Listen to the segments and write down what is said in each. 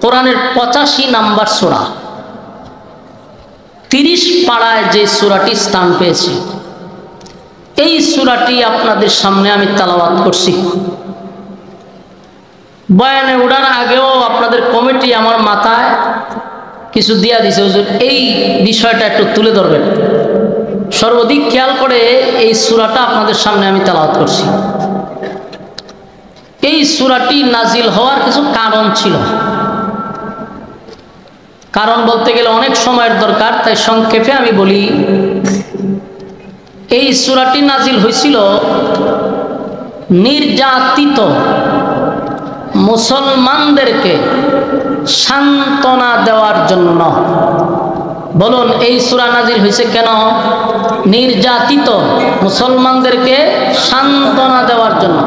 কোরআনের 85 নাম্বার সূরা 30 পাড়ায় যে সূরাটি স্থান পেয়েছে, এই সূরাটি আপনাদের সামনে আমি তেলাওয়াত করছি। বয়ানে ওঠার আগেও আপনাদের কমিটি আমার মাথায় কিছু দিয়া দিছে, হুজুর এই বিষয়টা একটু তুলে ধরবেন। সর্বাধিক খেয়াল করে এই সূরাটা আপনাদের সামনে আমি তেলাওয়াত করছি। এই সূরাটি নাজিল হওয়ার কিছু কারণ ছিল। কারণ বলতে গেলে অনেক সময়ের দরকার, তাই সংক্ষেপে আমি বলি। এই সূরাটি নাজিল হয়েছিল নির্যাতিত মুসলমানদেরকে সান্ত্বনা দেওয়ার জন্য। বলুন, এই সূরা নাজিল হয়েছে কেন? নির্যাতিত মুসলমানদেরকে সান্ত্বনা দেওয়ার জন্য।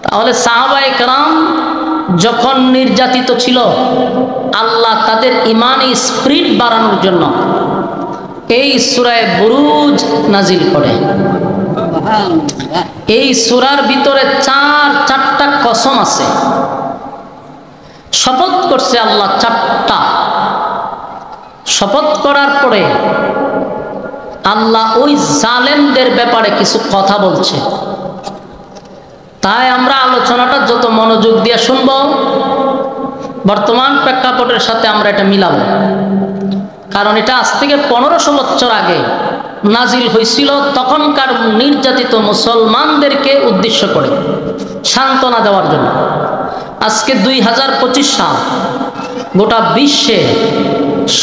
তাহলে সাহাবায়ে কেরাম যখন নির্যাতিত ছিল, আল্লাহ তাদের ইমানি স্পিরিট বাড়ানোর জন্য এই সূরায়ে বুরুজ নাজিল করে। এই সূরার ভিতরে চারটা কসম আছে। শপথ করছে আল্লাহ চারটা। শপথ করার পরে আল্লাহ ওই জালেমদের ব্যাপারে কিছু কথা বলছে। তাই আমরা আলোচনাটা যত মনোযোগ দিয়ে শুনব, বর্তমান প্রেক্ষাপটের সাথে আমরা এটা মিলাবো। কারণ এটা আজ থেকে 1500 বছর আগে নাজিল হয়েছিল, তখনকার নির্যাতিত মুসলমানদেরকে উদ্দেশ্য করে সান্ত্বনা দেওয়ার জন্য। আজকে 2025 সাল, গোটা বিশ্বে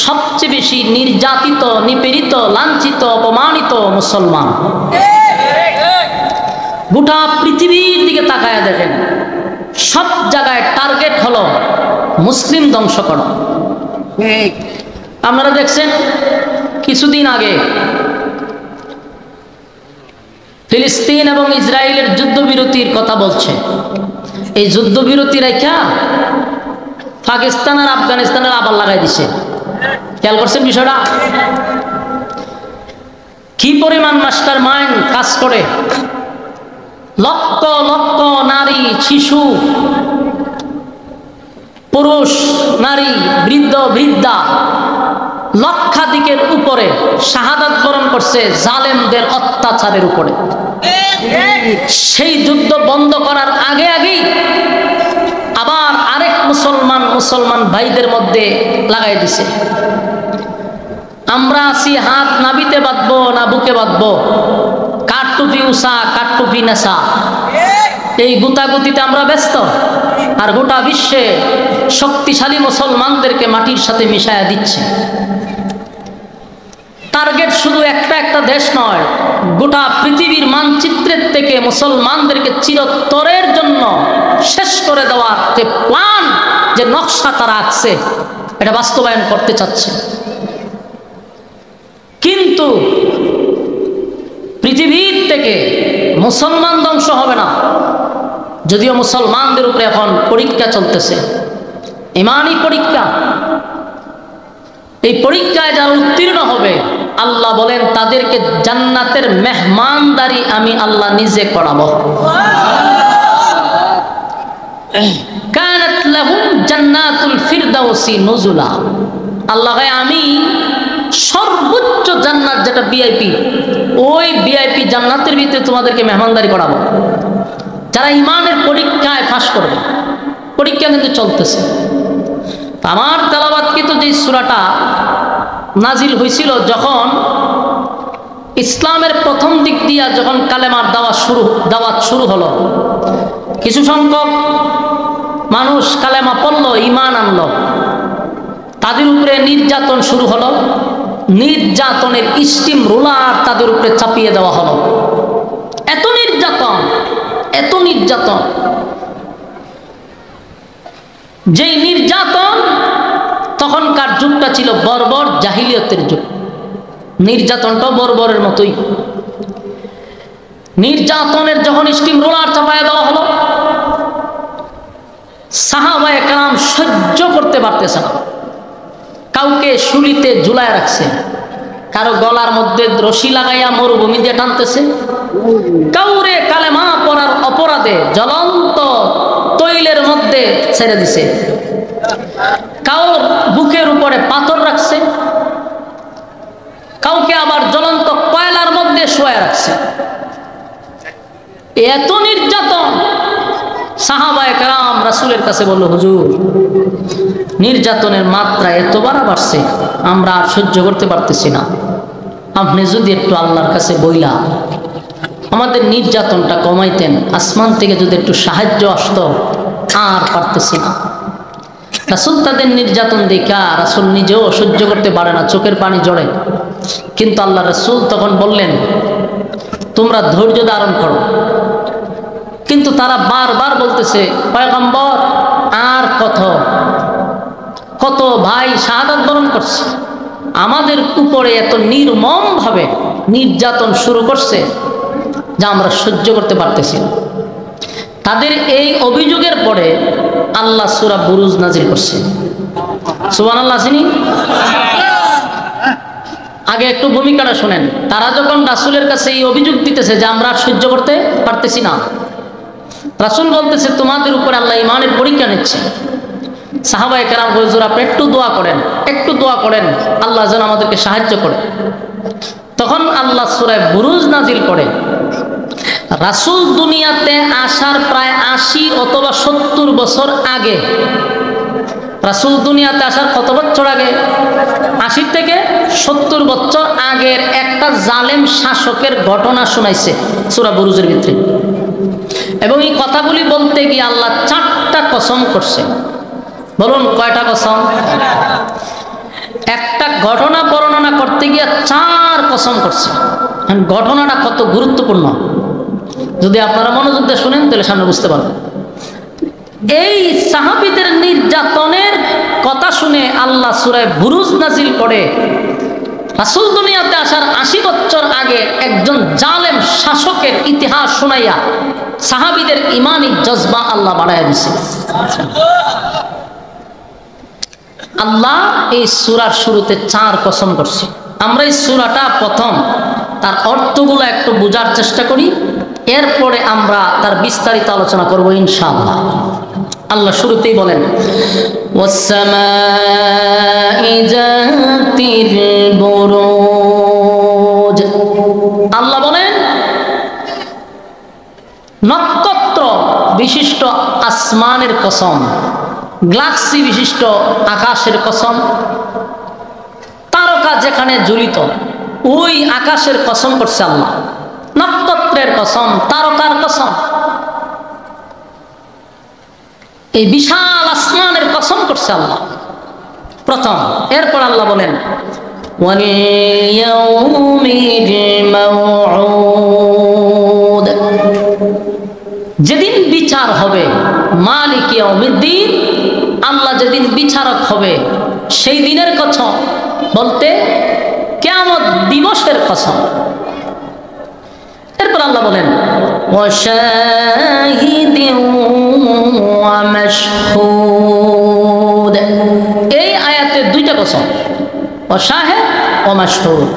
সবচেয়ে বেশি নির্যাতিত, নিপীড়িত, লাঞ্ছিত, অপমানিত মুসলমান। গোটা পৃথিবীর দিকে তাকায়া দেখেন, সব জায়গায় টার্গেট হলো মুসলিম ধ্বংস করা। আপনারা দেখছেন কিছুদিন আগে ফিলিস্তিন এবং ইসরায়েলের যুদ্ধবিরতির কথা বলছে। এই যুদ্ধবিরতি রেখা পাকিস্তান আর আফগানিস্তানের আবার লাগাই দিছে। খেয়াল করছেন বিষয়টা? কি পরিমাণ মাস্টার মাইন্ড কাজ করে। লক্ষ লক্ষ নারী, শিশু, পুরুষ, নারী, বৃদ্ধ, বৃদ্ধা লক্ষাধিকের উপরে শাহাদাত বরণ করছে জালেমদের অত্যাচারের উপরে। সেই যুদ্ধ বন্ধ করার আগে আগেই আবার আরেক মুসলমান ভাইদের মধ্যে লাগাই দিছে। আমরা আছি হাত নাবিতে বাঁধবো না বুকে বাঁধবো, কাঠটুপি উষা কাঠটুপি নেশা, এই গুতাগুতিতে আমরা ব্যস্ত। আর গোটা বিশ্বে শক্তিশালী মুসলমানদেরকে মাটির সাথে মিশায়া দিচ্ছে। টার্গেট শুধু একটা দেশ নয়, গোটা পৃথিবীর মানচিত্রের থেকে মুসলমানদেরকে চিরতরের জন্য শেষ করে দেওয়ার যে প্ল্যান, যে নকশা তারা আঁকছে, এটা বাস্তবায়ন করতে চাচ্ছে। কিন্তু পৃথিবীর থেকে মুসলমান ধ্বংস হবে না, যদিও মুসলমানদের উপরে এখন পরীক্ষা চলতেছে, ইমানি পরীক্ষা। এই পরীক্ষায় যারা উত্তীর্ণ হবে, আল্লাহ বলেন তাদেরকে জান্নাতের মেহমানদারি আমি আল্লাহ নিজে করাবো। কানাত লাহুম জান্নাতুল ফিরদাউসি নুজুলা। আল্লাহ আমি সর্বোচ্চ জান্নাত, যেটা ভিআইপি, ওই ভিআইপি জান্নাতের ভিতরে তোমাদেরকে মেহমানদারি করাবো যারা ইমানের পরীক্ষায় পাশ করবে। পরীক্ষা কিন্তু চলতেছে। আমার তেলাওয়াতকৃত যে সূরাটা নাজিল হয়েছিল, যখন ইসলামের প্রথম দিক দিয়া যখন কালেমার দাওয়াত শুরু হলো, কিছু সংখ্যক মানুষ কালেমা পড়লো, ঈমান আনলো, তাদের উপরে নির্যাতন শুরু হলো। নির্যাতনের স্টিম রোলার তাদের উপরে চাপিয়ে দেওয়া হলো। এত নির্যাতন, এত নির্যাতন, যেই নির্যাতন, তখনকার যুগটা ছিল বর্বর জাহিলিয়তের যুগ। নির্যাতনটা বর্বরের মতোই। নির্যাতনের যখন স্টিম রোলার চাপায় দেওয়া হলো, সাহাবায়ে কেরাম সহ্য করতে পারতেছে না। কাউকে শুলিতে ঝুলায় রাখছে, কারো গলার মধ্যে রশি লাগাইয়া মরুভূমি দিয়ে টানতেছে, কাউরে কালেমা পড়ার অপরাধে জ্বলন্ত তৈলের মধ্যে ছেড়ে দিছে। কাউর বুকের উপরে পাথর রাখছে, কাউকে আবার জ্বলন্ত কয়লার মধ্যে শোয়া রাখছে। এত নির্যাতন। সাহাবায়ে কেরাম রাসূলের কাছে বলল, হুজুর নির্যাতনের মাত্রা এত বাড়ছে, আমরা আর সহ্য করতে পারতেছি না, আপনি যদি একটু আল্লাহর কাছে বইলা আমাদের নির্যাতনটা কমাইতেন, আসমান থেকে যদি একটু সাহায্য আসতো, আর পারতেছি না। রাসূল তাদের নির্যাতন দেখা রাসূল নিজেও সহ্য করতে পারে না, চোখের পানি ঝরে। কিন্তু আল্লাহ রাসূল তখন বললেন, তোমরা ধৈর্য ধারণ করো। কিন্তু তারা বারবার বলতেছে, পয়গম্বর আর কত ভাই শাহাদাত বরণ করছে, আমাদের উপরে এত নির্মমভাবে নির্যাতন শুরু করছে যা আমরা সহ্য করতে পারতেছি না। তাদের এই অভিযোগের পরে আল্লাহ সূরা বুরুজ নাজিল করছে। সুবহানাল্লাহ। আসেনি? আগে একটু ভূমিকাটা শুনেন। তারা যখন রাসূলের কাছে এই অভিযোগ দিতেছে যে আমরা সহ্য করতে পারতেছি না, রাসূল বলতেছে তোমাদের উপরে আল্লাহ ঈমানের পরীক্ষা নিচ্ছে। সাহাবায়ে কেরাম হুজুর আপনি একটু দোয়া করেন আল্লাহ যেন আমাদেরকে সাহায্য করে। তখন আল্লাহ সূরা বুরুজ নাজিল করে। রাসূল দুনিয়াতে আসার প্রায় ৮০ অথবা ৭০ বছর আগে, রাসূল দুনিয়াতে আসার কত বছর আগে? ৮০ থেকে ৭০ বছর আগের একটা জালেম শাসকের ঘটনা শোনাইছে সূরা বুরুজের ভিতরে। এবং এই কথাগুলি বলতে গিয়ে আল্লাহ ৪টা কসম করছে। বলুন কয়টা কসম? একটা ঘটনা বর্ণনা করতে গিয়ে ৪ কসম করছে। ঘটনাটা কত গুরুত্বপূর্ণ যদি আপনারা মনোযোগ দিয়ে শুনেন তাহলে সামনে বুঝতে পারবেন। এই সাহাবীদের নির্যাতনের কথা শুনে আল্লাহ সূরা বুরুজ নাজিল করে। রাসূল দুনিয়াতে আসার ৮০ বছর আগে একজন জালেম শাসকের ইতিহাস শুনাইয়া সাহাবীদের ঈমানি জজবা আল্লাহ বাড়াইয়া দিয়েছে। আল্লাহ এই সূরার শুরুতে ৪ কসম করছে। আমরা এই সূরাটা প্রথম তার অর্থগুলো একটু বোঝার চেষ্টা করি, এরপরে আমরা তার বিস্তারিত আলোচনা করব ইনশাআল্লাহ। আল্লাহ শুরুতেই বলেন, ওয়াসসামাই যাতিল বুরুজ। আল্লাহ বলেন নক্ষত্র বিশিষ্ট আসমানের কসম, গ্যালাক্সি বিশিষ্ট আকাশের কসম, তারকা যেখানে ঝুলিত ওই আকাশের কসম করছে আল্লাহ, নক্ষত্রের কসম, তারকার কসম, এই বিশাল আসমানের কসম করছে আল্লাহ প্রথম। এরপর আল্লাহ বলেন ওয়াল ইয়াউমিল মাউউদ, যেদিন বিচার হবে, মালিক ইয়াউমিদ্দিন, আল্লাহ যেদিন বিচারক হবে সেই দিনের কসম বলতে কিয়ামত দিবসের কসম। এরপর আল্লাহ বলেন ওয়াশাহিদিন ওয়া মাশহুদ। এই আয়াতে 2টা কসম, ওয়াশাহিদ ওয়া মাশহুদ।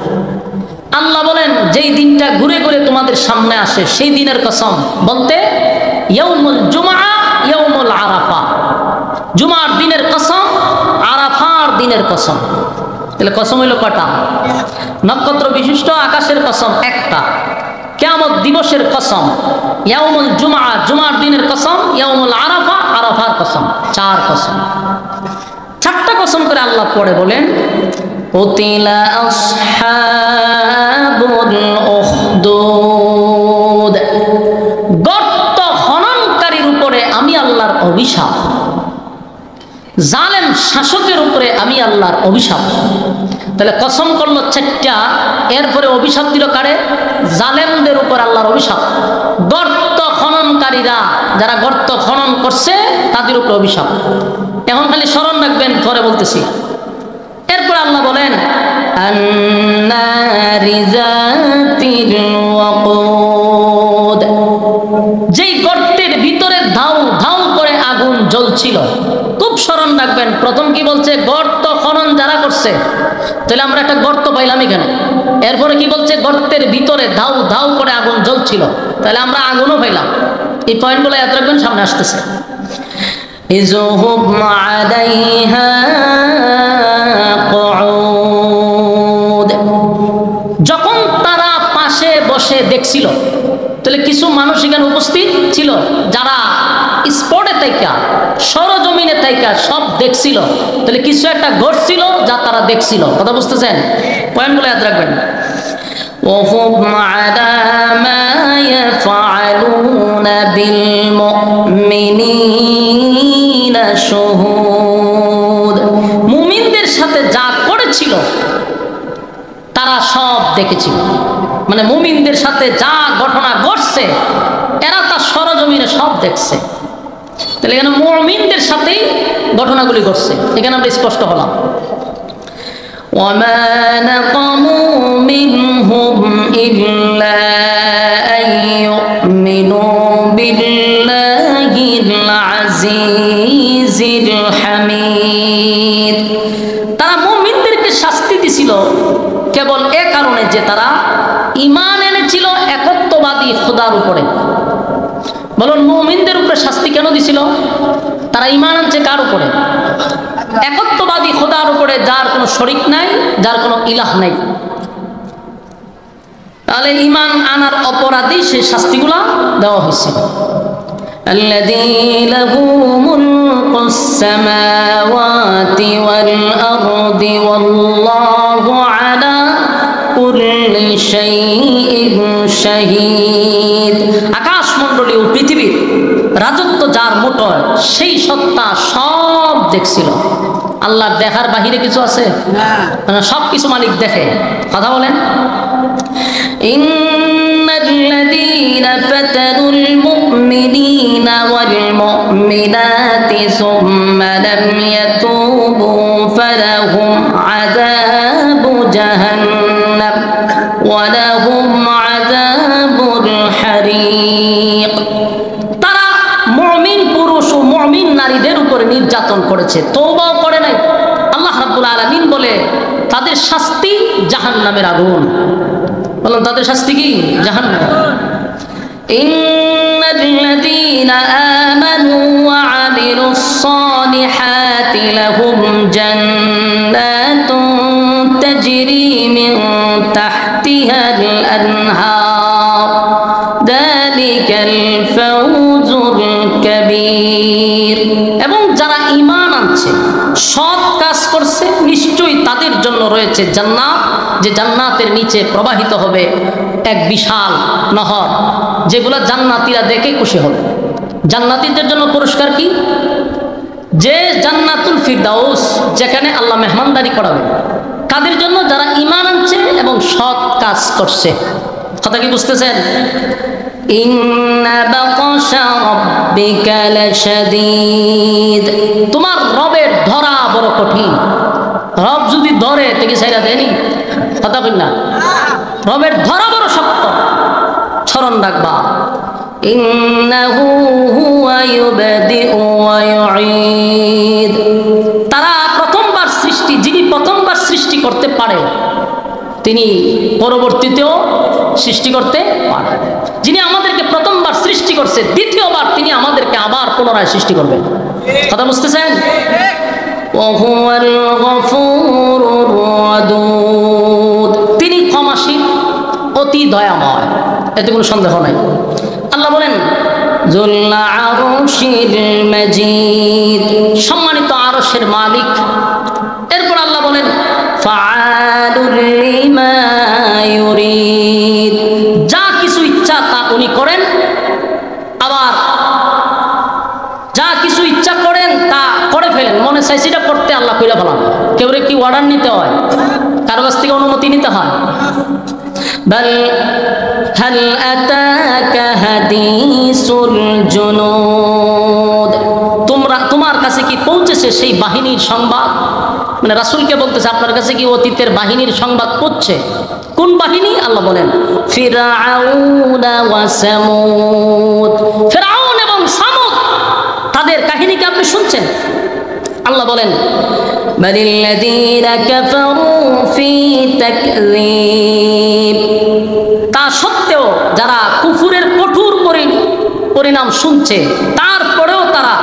আল্লাহ বলেন যেই দিনটা ঘুরে ঘুরে তোমাদের সামনে আসে সেই দিনের কসম বলতে ইয়াউমুল জুমআ, ইয়াউমুল আরাফা, জুমার দিনের কসম, আরাফার দিনের কসম। তাহলে কসম হইল কটা? নক্ষত্র বিশিষ্ট আকাশের কসম একটা, কিয়ামত দিবসের কসম, ইয়াউমুল জুমআ, জুমার দিনের কসম, ইয়াউমুল আরাফা, আরাফার কসম। 4 কসম। 4টা কসম করে আল্লাহ পড়ে বলেন কুতিলা আসহাবুল উখদুদ, গর্ত খননকারীর উপরে আমি আল্লাহর অভিশাপ, জালেম শাসকের উপরে আমি আল্লাহর অভিশাপ। তাহলে কসম করলো 4টা, এরপরে অভিশাপ দিল কারে? জালেমদের উপর আল্লাহর অভিশাপ। গর্ত খননকারীরা, যারা গর্ত খনন করছে তাদের উপর অভিশাপ। এখন খালি স্মরণ রাখবেন, পরে বলতেছি। এরপর আল্লাহ বলেন আন্নারি যাতিল ওয়াকুদ, যেই গর্তের ভিতরে ধাউ ধাউ করে আগুন জ্বলছিল। খুব স্মরণ রাখবেন, প্রথম কি বলছে? গর্ত খনন যারা করছে। তাহলে আমরা একটা গর্ত পাইলাম এখানে। এরপরে কি বলছে? গর্তের ভিতরে ধাউ ধাউ করে আগুন জ্বলছিল। তাহলে আমরা আগুনও পাইলাম। এই পয়েন্টগুলো এত রাখবেন, সামনে আসতেছে। إذ هم عليها قعود যখন তারা পাশে বসে দেখছিল, তাহলে কিছু মানুষ এখানে উপস্থিত ছিল যারা স্পটে থাইকা সরজমিনে থাইকা সব দেখছিল, তাহলে কিছু একটা ঘটছিল যা তারা দেখছিল। কথা বুঝতেছেন? পয়েন্টগুলো ইয়াদ রাখবেন। وهم على ما يفعلون بالمؤمنين شهود মুমিনদের সাথে যা করেছিল তারা সব দেখেছিল। মানে মুমিনদের সাথে যা ঘটনা ঘটছে এরা তার সরজমিনে সব দেখছে। তাহলে এখানে মুমিনদের সাথেই ঘটনাগুলি ঘটছে, এখানে আমরা স্পষ্ট হলাম। وما نقموا منهم إلا أن يؤمنوا بالله العزيز الحميد তারা মুমিনদেরকে শাস্তি দিছিল কেবল এ কারণে যে তারা ঈমান এনেছিল একত্ববাদী খোদার উপরে। বলুন, মুমিনদের উপরে শাস্তি কেন দিছিল? তারা ঈমান আনছে কার উপরে? একত্ববাদী খোদার উপরে, যার কোনো শরীক নাই, যার কোনো ইলাহ নাই। তাহলে ঈমান আনার অপরাধী সেই শাস্তিগুলা দেওয়া হয়েছে। الذي له ملك السماوات والأرض والله على كل شيء شهيد আকাশমণ্ডলী ও পৃথিবীর রাজত্ব যার মোটর, সেই সত্তা সব দেখছিল। আল্লাহ দেখার বাহিরে কিছু আছে? সব কিছু মালিক দেখে। কথা বলেন। ইন্নাল্লাযীনা ফাতানুল মুমিনিনা ওয়াল মুমিনাতি সুম্মা লাম ইয়াতুবু ফালাহুম আযাবু জাহান্নাম ওয়া লাহুম আযাবুল হারীক। তারা মুমিন পুরুষ ও মুমিন নারীদের উপর নির্যাতন করেছে, তওবাও করে নাই। আল্লাহ রাব্বুল আলামিন বলে তাদের শাস্তি জাহান্নামের আগুন। বলুন, তাদের শাস্তি কি? জাহান্নাম। ইন্নাল্লাযীনা আমানু ওয়া আমিলুস সালিহাতি লাহুম জান্নাতুন তাজরি মিন তাহতিহাল আনহার যালিকাল ফাওজুল কাবীর। এবং যারা ঈমান আনছে, সৎ কাজ করছে, নিশ্চয়ই তাদের জন্য রয়েছে জান্নাত, যে জান্নাতের নিচে প্রবাহিত হবে এক বিশাল নহর, যেগুলো জান্নাতীরা দেখে খুশি হবে। জান্নাতীদের জন্য পুরস্কার কি? যে জান্নাতুল ফিরদাউস, যেখানে আল্লাহ মেহমানদারি করাবে। কাদের জন্য? যারা ঈমান আনছে এবং সৎ কাজ করছে। কথা কি বুঝতেছেন? ইন্না বাতাশা রাব্বিকা লাশাদীদ। তোমার রবের ধরা বড় কঠিন। রব যদি ধরে থেকে ছাইরা দেয়নি। কথা বল না, রবের ধরা বড় শক্ত। স্মরণ রাখবা, ইন্নাহু হুয়া ইউবদিউ ওয়া ইউঈদ। তারা প্রথমবার সৃষ্টি, যিনি প্রথমবার সৃষ্টি করতে পারে তিনি পরবর্তীতেও সৃষ্টি করতে পারে। যিনি আমাদেরকে প্রথমবার সৃষ্টি করছে, দ্বিতীয়বার তিনি আমাদেরকে আবার পুনরায় সৃষ্টি করবেন। কথা বুঝতেছেন? ওয়াহুয়াল গফুরুর ওয়াদুদ। তিনি ক্ষমাশীল, অতি দয়াময়, এতে কোনো সন্দেহ নাই। আল্লাহ বলেন যুল আরশিল মাজিদ, সম্মানিত আরশের মালিক। এরপর আল্লাহ বলেন ফাআলুল লিমা ইউরিদ, যা কিছু ইচ্ছা তা উনি করেন, আবার যা কিছু ইচ্ছা করেন তা করে ফেলেন। মনে চাই সেটা করতে আল্লাহ কইরা ফেলান। কেউ কি অর্ডার নিতে হয়? কারো কাছ থেকে অনুমতি নিতে হয়? বাল হাল আতাকা হাদিসুল জুনুদ, তোমার কাছে কি পৌঁছেছে সেই বাহিনীর সংবাদ? মানে রাসূলকে বলতেছে, আপনার কাছে কি অতীতের বাহিনীর সংবাদ পৌঁছে? কোন বাহিনী? আল্লাহ বলেন ফিরআউন ওয়া সামুদ। ফিরআউন এবং সামুদ, তাদের কাহিনীকে আপনি শুনছেন? আল্লাহ বলেন বালিল্লাযীনা কাফারু ফি তাকযীব। তা সত্ত্বেও যারা কুফুরের কঠোর পরিণাম শুনছে, তারপরেও তারা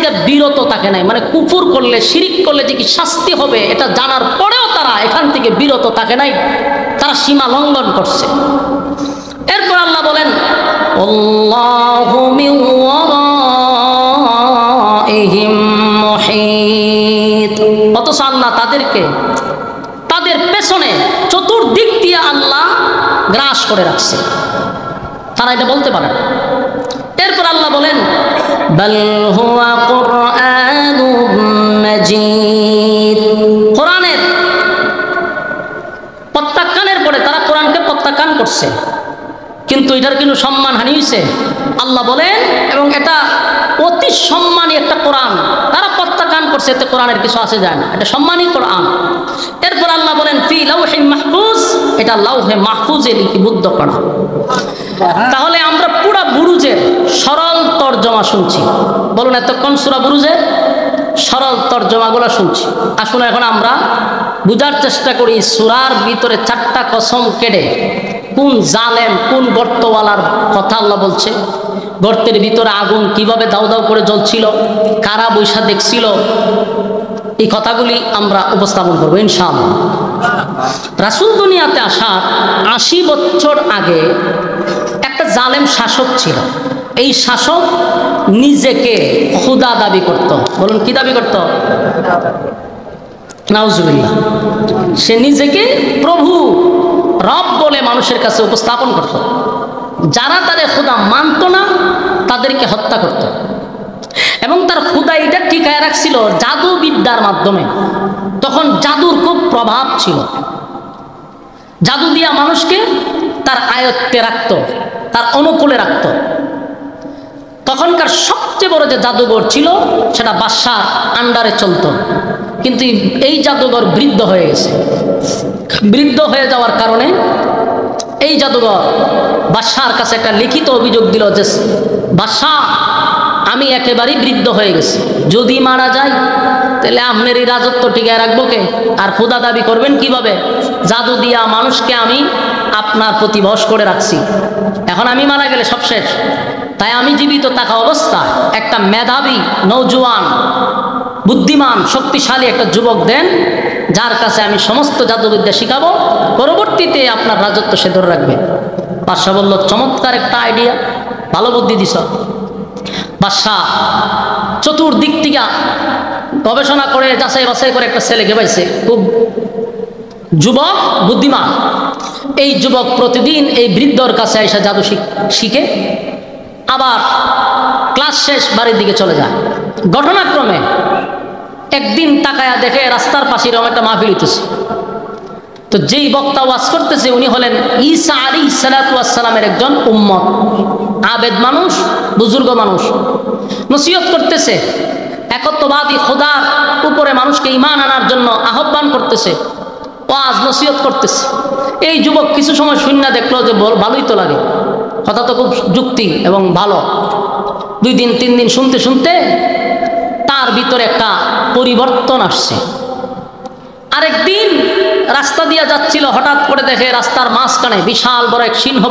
থেকে বিরত থাকে নাই, মানে কুফর করলে শিরিক করলে যে কি শাস্তি হবে এটা জানার পরেও তারা এখান থেকে বিরত থাকে নাই, তারা সীমা লঙ্ঘন করছে। এরপর আল্লাহ বলেন আল্লাহু মিন ওয়ারাইহিম মুহীত, অথচ আল্লাহ তাদেরকে তাদের পেছনে চতুর্দিক দিয়ে আল্লাহ গ্রাস করে রাখছে, তারা এটা বলতে পারে। এরপর আল্লাহ বলেন বাল হুয়া কুরআনুম মাজিদ, কোরআনের প্রত্যাখ্যানের পরে তারা কোরআনকে প্রত্যাখ্যান করছে, কিন্তু এটার কিন্তু সম্মানহানি হয়েছে আল্লাহ বলেন, এবং এটা অতি সম্মানী একটা কোরআন, তারা প্রত্যাখ্যান করছে, এতে কোরআনের কিছু আসে যায় না, এটা সম্মানী কোরআন। এরপর আল্লাহ বলেন ফি লাউহে মাহফুজ, এটা লাউহে মাহফুজে লিপিবদ্ধ করা। তাহলে আমরা পুরা বুরুজের সরল তর্জমা শুনছি, বলুন এতক্ষণ সূরা বুরুজের সরল তর্জমাগুলো শুনছি। আসলে এখন আমরা বুঝার চেষ্টা করি সূরার ভিতরে 4টা কসম কেটে কোন জালেম কোন গর্তওয়ালার কথা আল্লাহ বলছে, গর্তের ভিতরে আগুন কিভাবে দাউ দাউ করে জ্বলছিল, কারা বৈশা দেখছিল, এই কথাগুলি আমরা উপস্থাপন করবো ইনশাআল্লাহ। রাসূল দুনিয়াতে আসার 80 বছর আগে একটা জালেম শাসক ছিল। এই শাসক নিজেকে খোদা দাবি করত, বলুন কি দাবি করত? নাউজুবিল্লাহ। সে নিজেকে প্রভু রব বলে মানুষের কাছে উপস্থাপন করত। যারা তাদের খোদা মানত না তাদেরকে হত্যা করত, এবং তার খোদা এটা টিকায় রাখছিল জাদুবিদ্যার মাধ্যমে। তখন জাদুর খুব প্রভাব ছিল, জাদু দিয়া মানুষকে তার আয়ত্তে রাখত, তার অনুকূলে রাখত। তখনকার সবচেয়ে বড় যে জাদুঘর ছিল সেটা বাদশার আন্ডারে চলত, কিন্তু এই জাদুঘর বৃদ্ধ হয়ে গেছে। বৃদ্ধ হয়ে যাওয়ার কারণে এই জাদুঘর বাদশার কাছে একটা লিখিত অভিযোগ দিল যে বাদশা, আমি একেবারেই বৃদ্ধ হয়ে গেছি, যদি মারা যায় তাহলে আপনার এই রাজত্ব টিকায় রাখবো কে, আর খোদা দাবি করবেন কিভাবে? জাদু দিয়া মানুষকে আমি আপনার প্রতি বশ করে রাখছি, এখন আমি মারা গেলে সব শেষ। তাই আমি জীবিত থাকা অবস্থায় একটা মেধাবী নৌজওয়ান বুদ্ধিমান শক্তিশালী একটা যুবক দেন, যার কাছে আমি সমস্ত জাদুবিদ্যা শিখাবো, পরবর্তীতে আপনার রাজত্ব সে ধরে রাখবে। বাদশা বলল চমৎকার একটা আইডিয়া, ভালো বুদ্ধি দিছ। বাদশাহ চতুর্দিক থেকে গবেষণা করে যাচাই বাছাই করে একটা ছেলেকে পাইছে, খুব যুবক বুদ্ধিমান। এই যুবক প্রতিদিন এই বৃদ্ধর কাছে এসে জাদু শিখে, আবার ক্লাস শেষ বাড়ির দিকে চলে যায়। ঘটনাক্রমে একদিন তাকায়া দেখে রাস্তার পাশে এরকম একটা মাহফিল হইতেছে। তো যেই বক্তা ওয়াজ করতেছে উনি হলেন ঈসা আলাইহিস সালাতু ওয়াস সালামের একজন উম্মত, আবেদ মানুষ, বুজুর্গ মানুষ। নসিহত করতেছে, একত্ববাদী খোদার উপরে মানুষকে ঈমান আনার জন্য আহ্বান করতেছে, ওয়াজ নসিহত করতেছে। এই যুবক কিছু সময় শূন্য দেখলো যে ভালোই তো লাগে, কথা তো খুব যুক্তি এবং ভালো। 2 দিন 3 দিন শুনতে শুনতে তার ভিতরে একটা পরিবর্তন আসছে। আরেকদিন রাস্তা দিয়ে যাচ্ছিল, হঠাৎ করে দেখে রাস্তার মাঝখানে বিশাল বড় এক সিংহ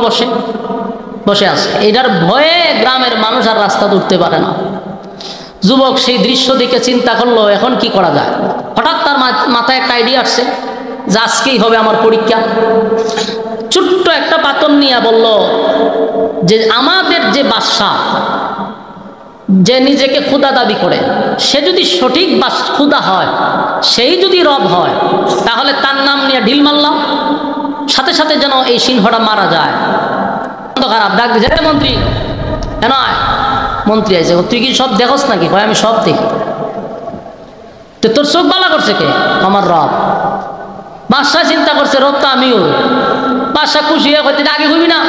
বসে আছে। এটার ভয়ে গ্রামের মানুষ আর রাস্তা উঠতে পারে না। যুবক সেই দৃশ্য দেখে চিন্তা করলো এখন কি করা যায়। হঠাৎ তার মাথায় একটা আইডিয়া আসছে যে আজকেই হবে আমার পরীক্ষা। ছোট্ট একটা পাথর নিয়ে বলল যে আমাদের যে বাদশা, যে নিজেকে খোদা দাবি করে, সে যদি সঠিক খোদা হয়, সেই যদি রব হয়, তাহলে তার নাম নিয়ে ঢিল মারলাম, সাথে সাথে যেন এই সিংহটা মারা যায়। খারাপ ডাক দিয়েছে, মন্ত্রী কেন আয়? মন্ত্রী আছে, তুই কি সব দেখোস নাকি? ভাই আমি সব দেখি। তো তোর চোখ বালা করছে কে? আমার রব। বাদশা চিন্তা করছে রব তো আমিও। বাদশা খুশি হয়ে হইতে আগে হইবি না,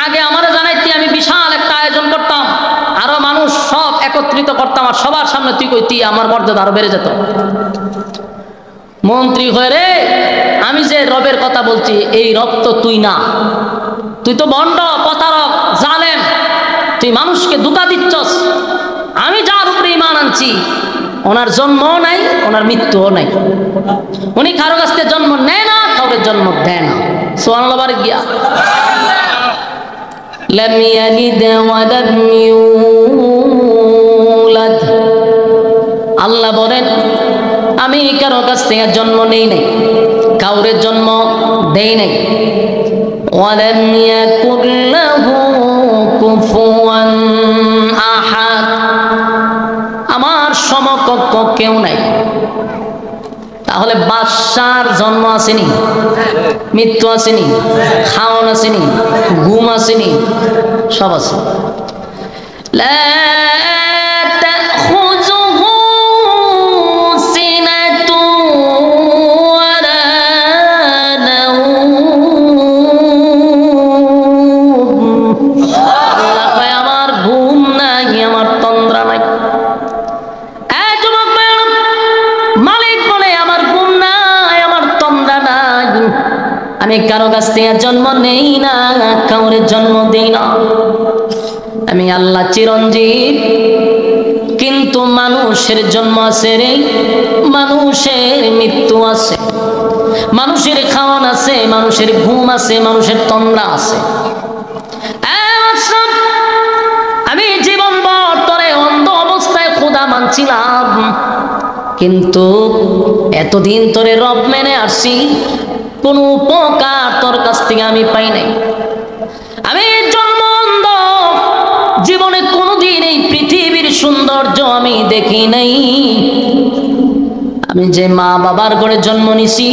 আগে আমারও জানাইতি, আমি বিশাল একটা আয়োজন করতাম, আরো মানুষ সব একত্রিত করতাম, আর সবার সামনে তুই কইতি, আমার মর্যাদা আরো বেড়ে যেত। মন্ত্রী হয়ে রে, আমি যে রবের কথা বলছি এই রব তো তুই না, তুই তো ভণ্ড, প্রতারক, জালেম, তুই মানুষকে ধোঁকা দিচ্ছস। আমি যার উপরে ঈমান আনছি ওনার জন্মও নাই, ওনার মৃত্যুও নাই, উনি কারো কাছ থেকে জন্ম নেয় না, কাউকে জন্ম দেয় না। সুবহানাল্লাহ বারে গিয়া লাম ইয়ালিদ ওয়া লাম ইউলাদ কারো কাছ থেকে জন্ম নেই নাই, কাউরে জন্ম দেই নাই। ওয়ালাম ইয়াকুল লাহু কুফুয়ান আহাদ, আমার সমকক্ষ কেউ নাই। তাহলে বাদশার জন্ম আসেনি, মৃত্যু আসেনি, খাওয়ান আসেনি, ঘুম আসেনি, সব আছে। লা তাখুযুহু সিনাতুন ওয়ালা নাওম। আল্লাহ কয় আমার ঘুম নাই, আমার তন্দ্রা নাই। এই যুবক ভাইরা, মালিক বলে আমার ঘুম নাই, আমার তন্দ্রা নাই। আমি কারো কাছ থেকে জন্ম নেই না, কাউরে জন্ম দেই না। আমি আল্লাহ চিরঞ্জীব, কিন্তু মানুষের জন্ম আছে রে, মানুষের মৃত্যু আছে, মানুষের খাওয়ান আছে, মানুষের ঘুম আছে, মানুষের তন্দ্রা আছে। আমি জীবন বর্তরে অন্ধ অবস্থায় খোদা মানছিলাম, কিন্তু এতদিন তোরে রব মেনে আসছি, কোন উপকার তোর কাছ থেকে আমি পাই নাই। আমি জন্ম অন্ধ, জীবনে কোনোদিন এই পৃথিবীর সৌন্দর্য আমি দেখি নাই। আমি যে মা বাবার ঘরে জন্ম নিছি,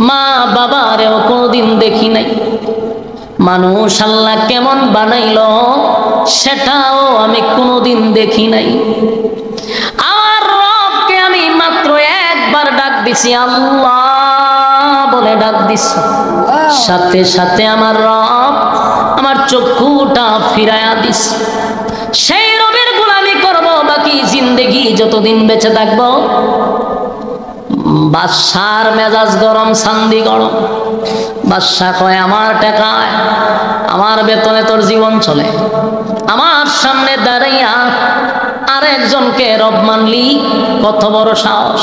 মা বাবারেও কোনোদিন দেখি নাই। মানুষ আল্লাহ কেমন বানাইল সেটাও আমি কোনোদিন দেখি নাই। আমার রবকে আমি মাত্র একবার ডাক দিছি, আল্লাহ বলে ডাক দিছি, সাথে সাথে আমার রব আমার চক্ষুটা ফিরায়া দিস। সেই রবের গোলামি করব বাকি জিন্দেগি যতদিন বেঁচে থাকবো। বাদশার মেজাজ গরম, শান্তি গরম। বাদশা কয় আমার টাকায়, আমার বেতনে তোর জীবন চলে। আমার সামনে দাঁড়াইয়া আরেকজনকে রব মানলি, কত বড় সাহস!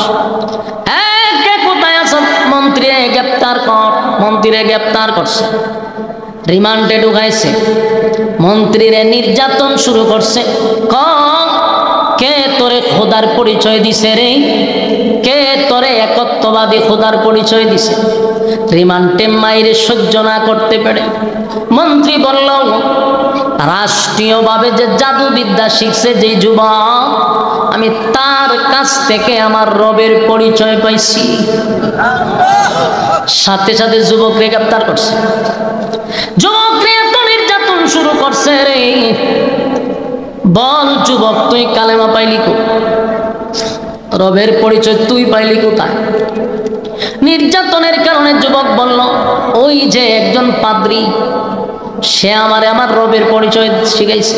কে কোথায় আছো? মন্ত্রী গ্রেপ্তার কর। মন্ত্রীরে গ্রেপ্তার করছে, রিমান্ডে ঢুকাইছে, মন্ত্রীরে নির্যাতন শুরু করছে। কে তোরে খোদার পরিচয় দিছে রে? কে তোরে একত্ববাদী খোদার পরিচয় দিছে? রিমান্ডে মাইরে সহ্য না করতে পেরে মন্ত্রী বলল, রাষ্ট্রীয়ভাবে যে জাদুবিদ্যা শিখছে যে যুবক, আমি তার কাছ থেকে আমার রবের পরিচয় পাইছি। সাথে সাথে যুবকরে গ্রেপ্তার করছে। যুবকরে এত নির্যাতন শুরু করছে রে, বল যুবক তুই কালেমা পাইলি কো? রবের পরিচয় তুই পাইলি কোথায়? নির্যাতনের কারণে যুবক বলল, ওই যে একজন পাদ্রী, সে আমার রবের পরিচয় শিখাইছে।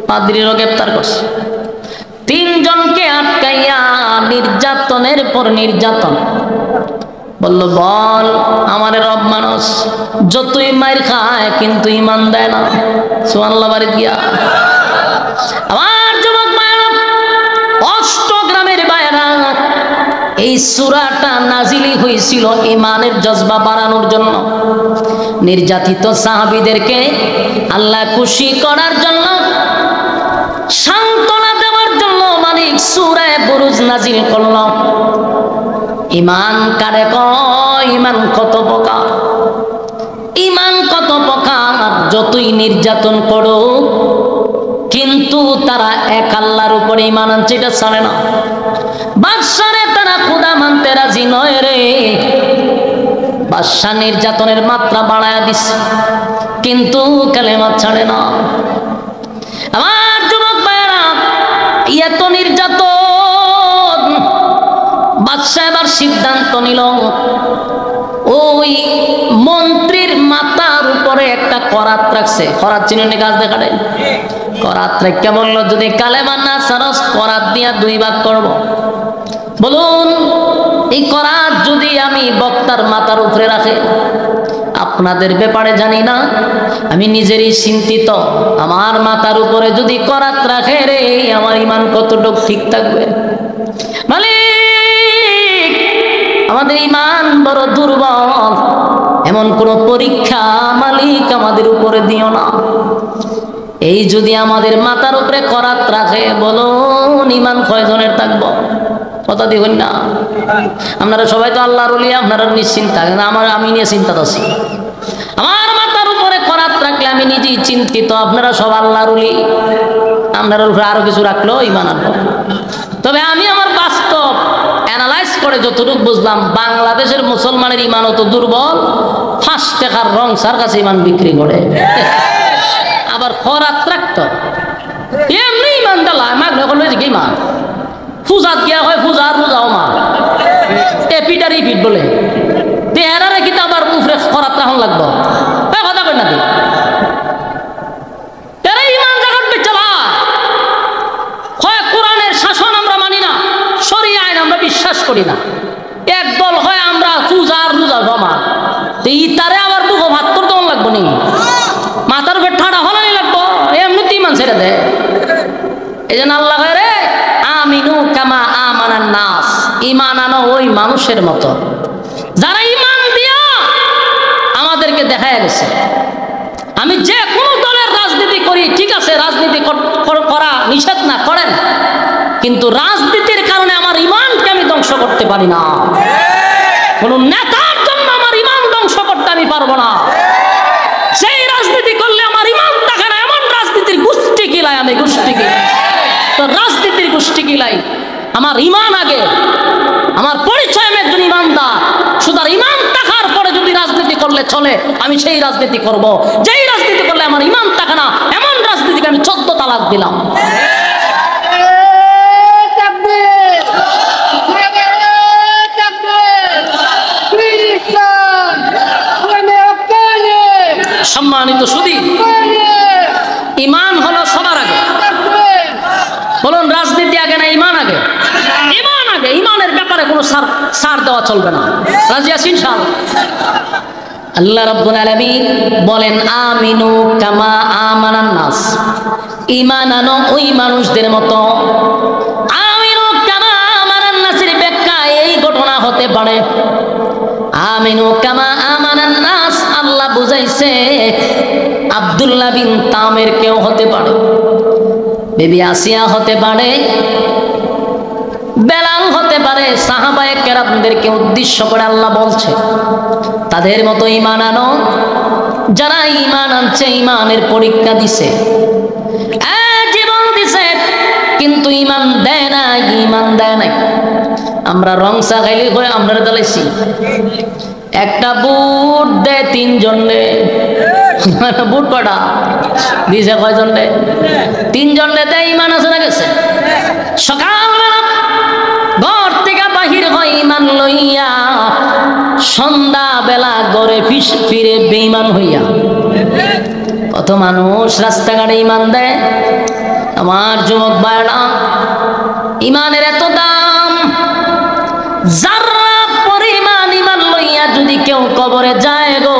পাদ্রীরও গ্রেপ্তার করছে। তিনজনকে আটকাইয়া নির্যাতনের পর নির্যাতন। বলল, বল আমার রব মানুষ, যতই মাইর খায় কিন্তু ইমান দেয় না। সুবহানাল্লাহ বাড়ি দিয়া। আমার যুবক ভাইরা, অষ্টগ্রামের ভাইরা, এই সূরাটা নাজিলি হয়েছিল ইমানের জজবা বাড়ানোর জন্য, নির্যাতিত সাহাবীদেরকে আল্লাহ খুশি করার জন্য, সান্ত্বনা দেওয়ার জন্য মালিক সূরা বুরুজ নাজিল করল। ইমান কারে কয়? ইমান কত প্রকার, ইমান কত প্রকার। যতই নির্যাতন করো কিন্তু তারা এক আল্লাহর উপরে ইমান আনছে, এটা ছাড়ে না। বাদশারে তারা খোদা মানতে রাজি নয় রে। বাদশা নির্যাতনের মাত্রা বাড়ায়া দিছে, কিন্তু কালেমা ছাড়ে না। আমার যুবক ভাইরা, এত নির্যাতন, বাদশা এবার সিদ্ধান্ত নিল, ওই মন্ত্রীর মাথার উপরে একটা করাত রাখছে। করাত চিনে গাছ দেখালে, করাত রেখে বলল, যদি কালেমা না ছাড়স করাত দিয়া 2 ভাগ করব। বলুন, এই করাত যদি আমি বক্তার মাথার উপরে রাখে, আপনাদের ব্যাপারে জানি না, আমি নিজেরই চিন্তিত। আমার মাথার উপরে যদি করাত রাখে রে, আমার ইমান কতটুকু ঠিক থাকবে? মালিক, আমাদের ইমান বড় দুর্বল, এমন কোন পরীক্ষা মালিক আমাদের উপরে দিও না। এই যদি আমাদের মাথার উপরে করাত রাখে, বলুন ইমান কয়জনের থাকবো? কথা দেখুন না, আপনারা সবাই তো আল্লাহর ওলি, আপনারা নিশ্চিন্তা, আমি নিয়ে চিন্তা আছি। আমার মাথার উপরে করাত রাখলে আমি নিজেই চিন্তিত, আপনারা সব আল্লাহর ওলি, আপনার উপরে আরো কিছু রাখলো ইমান আনবো। তবে আমি আমার বাস্তব অ্যানালাইজ করে যতটুকু বুঝলাম, বাংলাদেশের মুসলমানের ইমান অত দুর্বল, 5 টাকার রং সার কাছে ইমান বিক্রি করে, আবার খরাত রাখত এমনি ইমান ডালা মাগলে করলে যে ইমান পূজাত গিয়া হয় পূজা আর পূজাও মা এপিটার রিপিট বলে দেহারে কিন্তু আবার উফরে খরাত রাখন লাগবো, কথা কই নাকি? এরা ইমান জাগাত বেচালা হয় কোরআনের শাসন আমরা মানি না, শরীয়ত আইন আমরা বিশ্বাস করি না। একদল হয় আমরা পূজা আর পূজা জমা, ইতারে আবার বুকো ভাত করতে লাগবো নি, মাথার উপর ঠাড়া হলানি লাগবো, এমনিতেই ইমান ছেড়ে দেয়। এই জন্য আল্লাহ রে আমিনু কামা আমানান নাস, ইমান আনো ওই মানুষের মতো যারা ইমান দিয়া আমাদেরকে দেখায় গেছে। আমি যে কোনো দলের রাজনীতি করি, ঠিক আছে, রাজনীতি করা নিষেধ না, করেন, কিন্তু রাজনীতির কারণে আমার ইমানকে আমি ধ্বংস করতে পারি না। কোন নেতার জন্য আমার ইমান ধ্বংস করতে আমি পারবো না। সেই রাজনীতি করলে আমার ইমান থাকে না, এমন রাজনীতির গোষ্ঠী কিলাই আমি, গোষ্ঠী কিলাই তো রাজনীতির গোষ্ঠী কিলাই। আমার ইমান আগে, আমার পরিচয় আমি একজন ইমানদার, সুতরাং ইমান থাকার পরে যদি রাজনীতি করলে চলে, আমি সেই রাজনীতি করব। যেই রাজনীতি করলে আমার ইমান থাকে না, এমন রাজনীতিকে আমি 14 তালাক দিলাম। সম্মানিত সুধী, ইমান হলো সবার আগে। বলুন রাজনীতি আগে না ইমান আগে? ইমান আগে। ইমানের ব্যাপারে কোনো ছাড় দেওয়া চলবে না। রাজি আছেন ইনশাআল্লাহ? আল্লাহ রাব্বুল আলামিন বলেন আমিনু কামা আমানান নাস, ইমান আনো ওই মানুষদের মতো। আমিনু কামা আমানান নাসের ব্যাখ্যা এই ঘটনা হতে পারে। আমিনু কামা আমানান নাস আল্লাহ বুঝাইছে আব্দুল্লাহ বিন তামের কেউ হতে পারে, বিবি আসিয়া হতে পারে, বেলাল হতে পারে। সাহাবায়ে কেরামদেরকে উদ্দেশ্য করে আল্লাহ বলছে তাদের মতো ঈমান আনো, যারা ঈমান আনছে, ঈমানের পরীক্ষা দিছে, জীবন দিছে, কিন্তু ঈমান দেয় না, ঈমান দেয় নাই। আমরা রংসা খাইলে হয় আমরা দালাইছি, একটা বুট দেয় 3 জনে, বুট কটা দিছে কয়জন রে? 3 জনে দেয়। ঈমান আছে না গেছে? সকালবেলা ঘর থেকে বাহির হয় ঈমান লইয়া, সন্ধ্যা বেলা ঘরে ফিরে বেঈমান হইয়া। কত মানুষ রাস্তাঘাটে ঈমান দেয়। আমার যুবক ভাইরা, ঈমানের এত দাম, যারা পরিমাণ ঈমান লইয়া যদি কেউ কবরে যায় গো,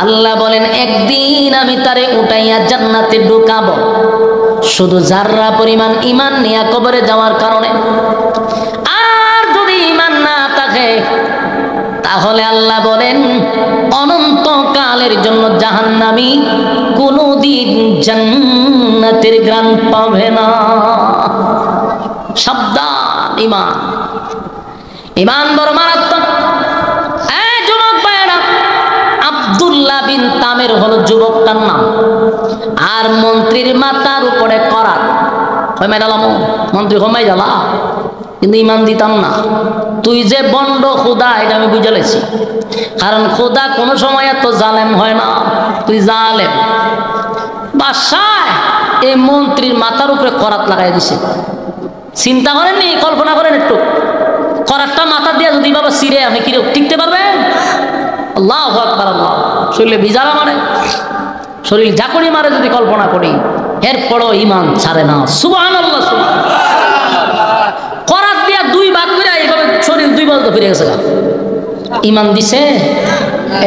আল্লাহ বলেন একদিন আমি তারে উঠাইয়া জান্নাতে ঢুকাবো, শুধু জাররা পরিমাণ ঈমান নিয়ে কবরে যাওয়ার কারণে। আর যদি ঈমান না থাকে তাহলে আল্লাহ বলেন অনন্তকালের জন্য জাহান্নামী, কোনদিন জান্নাতের গ্রাণ পাবে না। সাবধান, ঈমান, ঈমান বড় মারাত্মক। যুবক ভাইয়েরা, আব্দুল্লাহ বিন তামের হলো যুবকটার নাম, আর মন্ত্রীর মাথার উপরে করাত। মন্ত্রী কমাই জ্বালা, কিন্তু ঈমান দিতাম না। তুই যে বন্ড খোদা এটা আমি বুঝে লেছি, কারণ খোদা কোনো সময় এত জালেম হয় না, তুই জালেম। বাসায় এই মন্ত্রীর মাথার উপরে করাত লাগাই দিছে। চিন্তা করেননি, কল্পনা করেন একটু, করাতটা মাথা দিয়ে যদি বাবা সিরে আপনি কি টিকতে পারবেন? আল্লাহু আকবার। আল্লাহ শরীরে বিজারা মারে, শরীর ঝাঁকুনি মারে, যদি কল্পনা করি, এরপরও ঈমান ছাড়ে না। সুবহানাল্লাহ। করাত দিয়া 2 ভাগ করে এইভাবে শরীর 2 ভাগ ফিরে গেছে, ঈমান দিছে।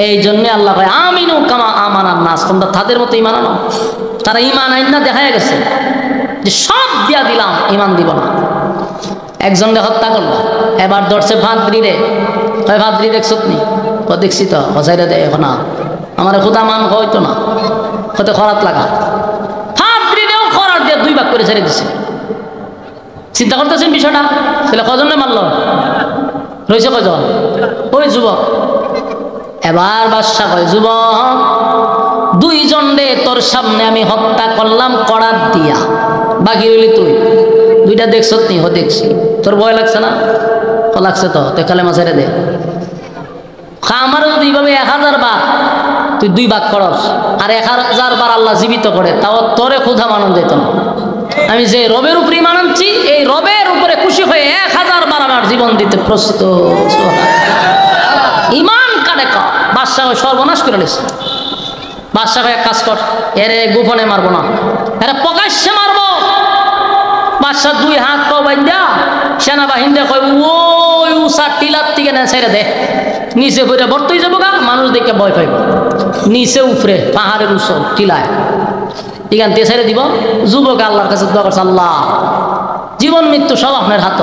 এই জন্য আল্লাহ কয় আমিনু কামা আমানান নাস, তোমরা তাদের মতো ঈমান আনো। তারা ঈমান আইন না দেখা গেছে যে সব দিয়া দিলাম, ঈমান দিব না। একজনকে হত্যা করলো, এবার ধরছে ভাদ্রি রে। কয় ভাদ্রি দেখছো তুমি? দেখছি তো, হসাইরা দেয় এখন আমার খোদা মান হইতো না, হতে খরাত লাগা। ভাদ্রি দেও খরাত দিয়ে 2 ভাগ করে ছেড়ে দিছে। চিন্তা করতেছেন বিষয়টা? ছেলে কজনে মারল? রয়েছে কজন? ওই যুবক। এবার বাদশা কয়, যুবক, 2 জন রে তোর সামনে আমি হত্যা করলাম করাত দিয়া, বাকি রইলি তুই। 2টা দেখছ নি? হ দেখছি। তোর ভয় লাগছে না? লাগছে তো, তুই কালেমা ছেড়ে দে। আমারও যদি এইভাবে 1000 বার তুই 2 ভাগ করস আর 1000 বার আল্লাহ জীবিত করে, তাও তোরে ক্ষুধা মানন যেত না। আমি যে রবের উপরে ঈমান আনছি, এই রবের উপরে খুশি হয়ে 1000 বার আমার জীবন দিতে প্রস্তুত। ঈমান কাটে কা বাদশাহ সর্বনাশ করে নিছে। বাদশাহ এক কাজ কর, এরে গোপনে মারবো না, এরে প্রকাশ্যে মারবো। বাদশাহ 2 হাত পাও বাইন্দা সেনাবাহিনীরা কয়, ওই উষা টিলার থেকে না ছেড়ে দে, নিচে পড়ে বর্তই যাবো গা, মানুষ দেখে ভয় পাইব। নিচে উপরে পাহাড়ের উঁচু টিলায় এখান দিয়ে ছেড়ে দিব। যুবক আল্লাহর কাছে দোয়া করছে, আল্লাহ, জীবন মৃত্যু সব আপনার হাত,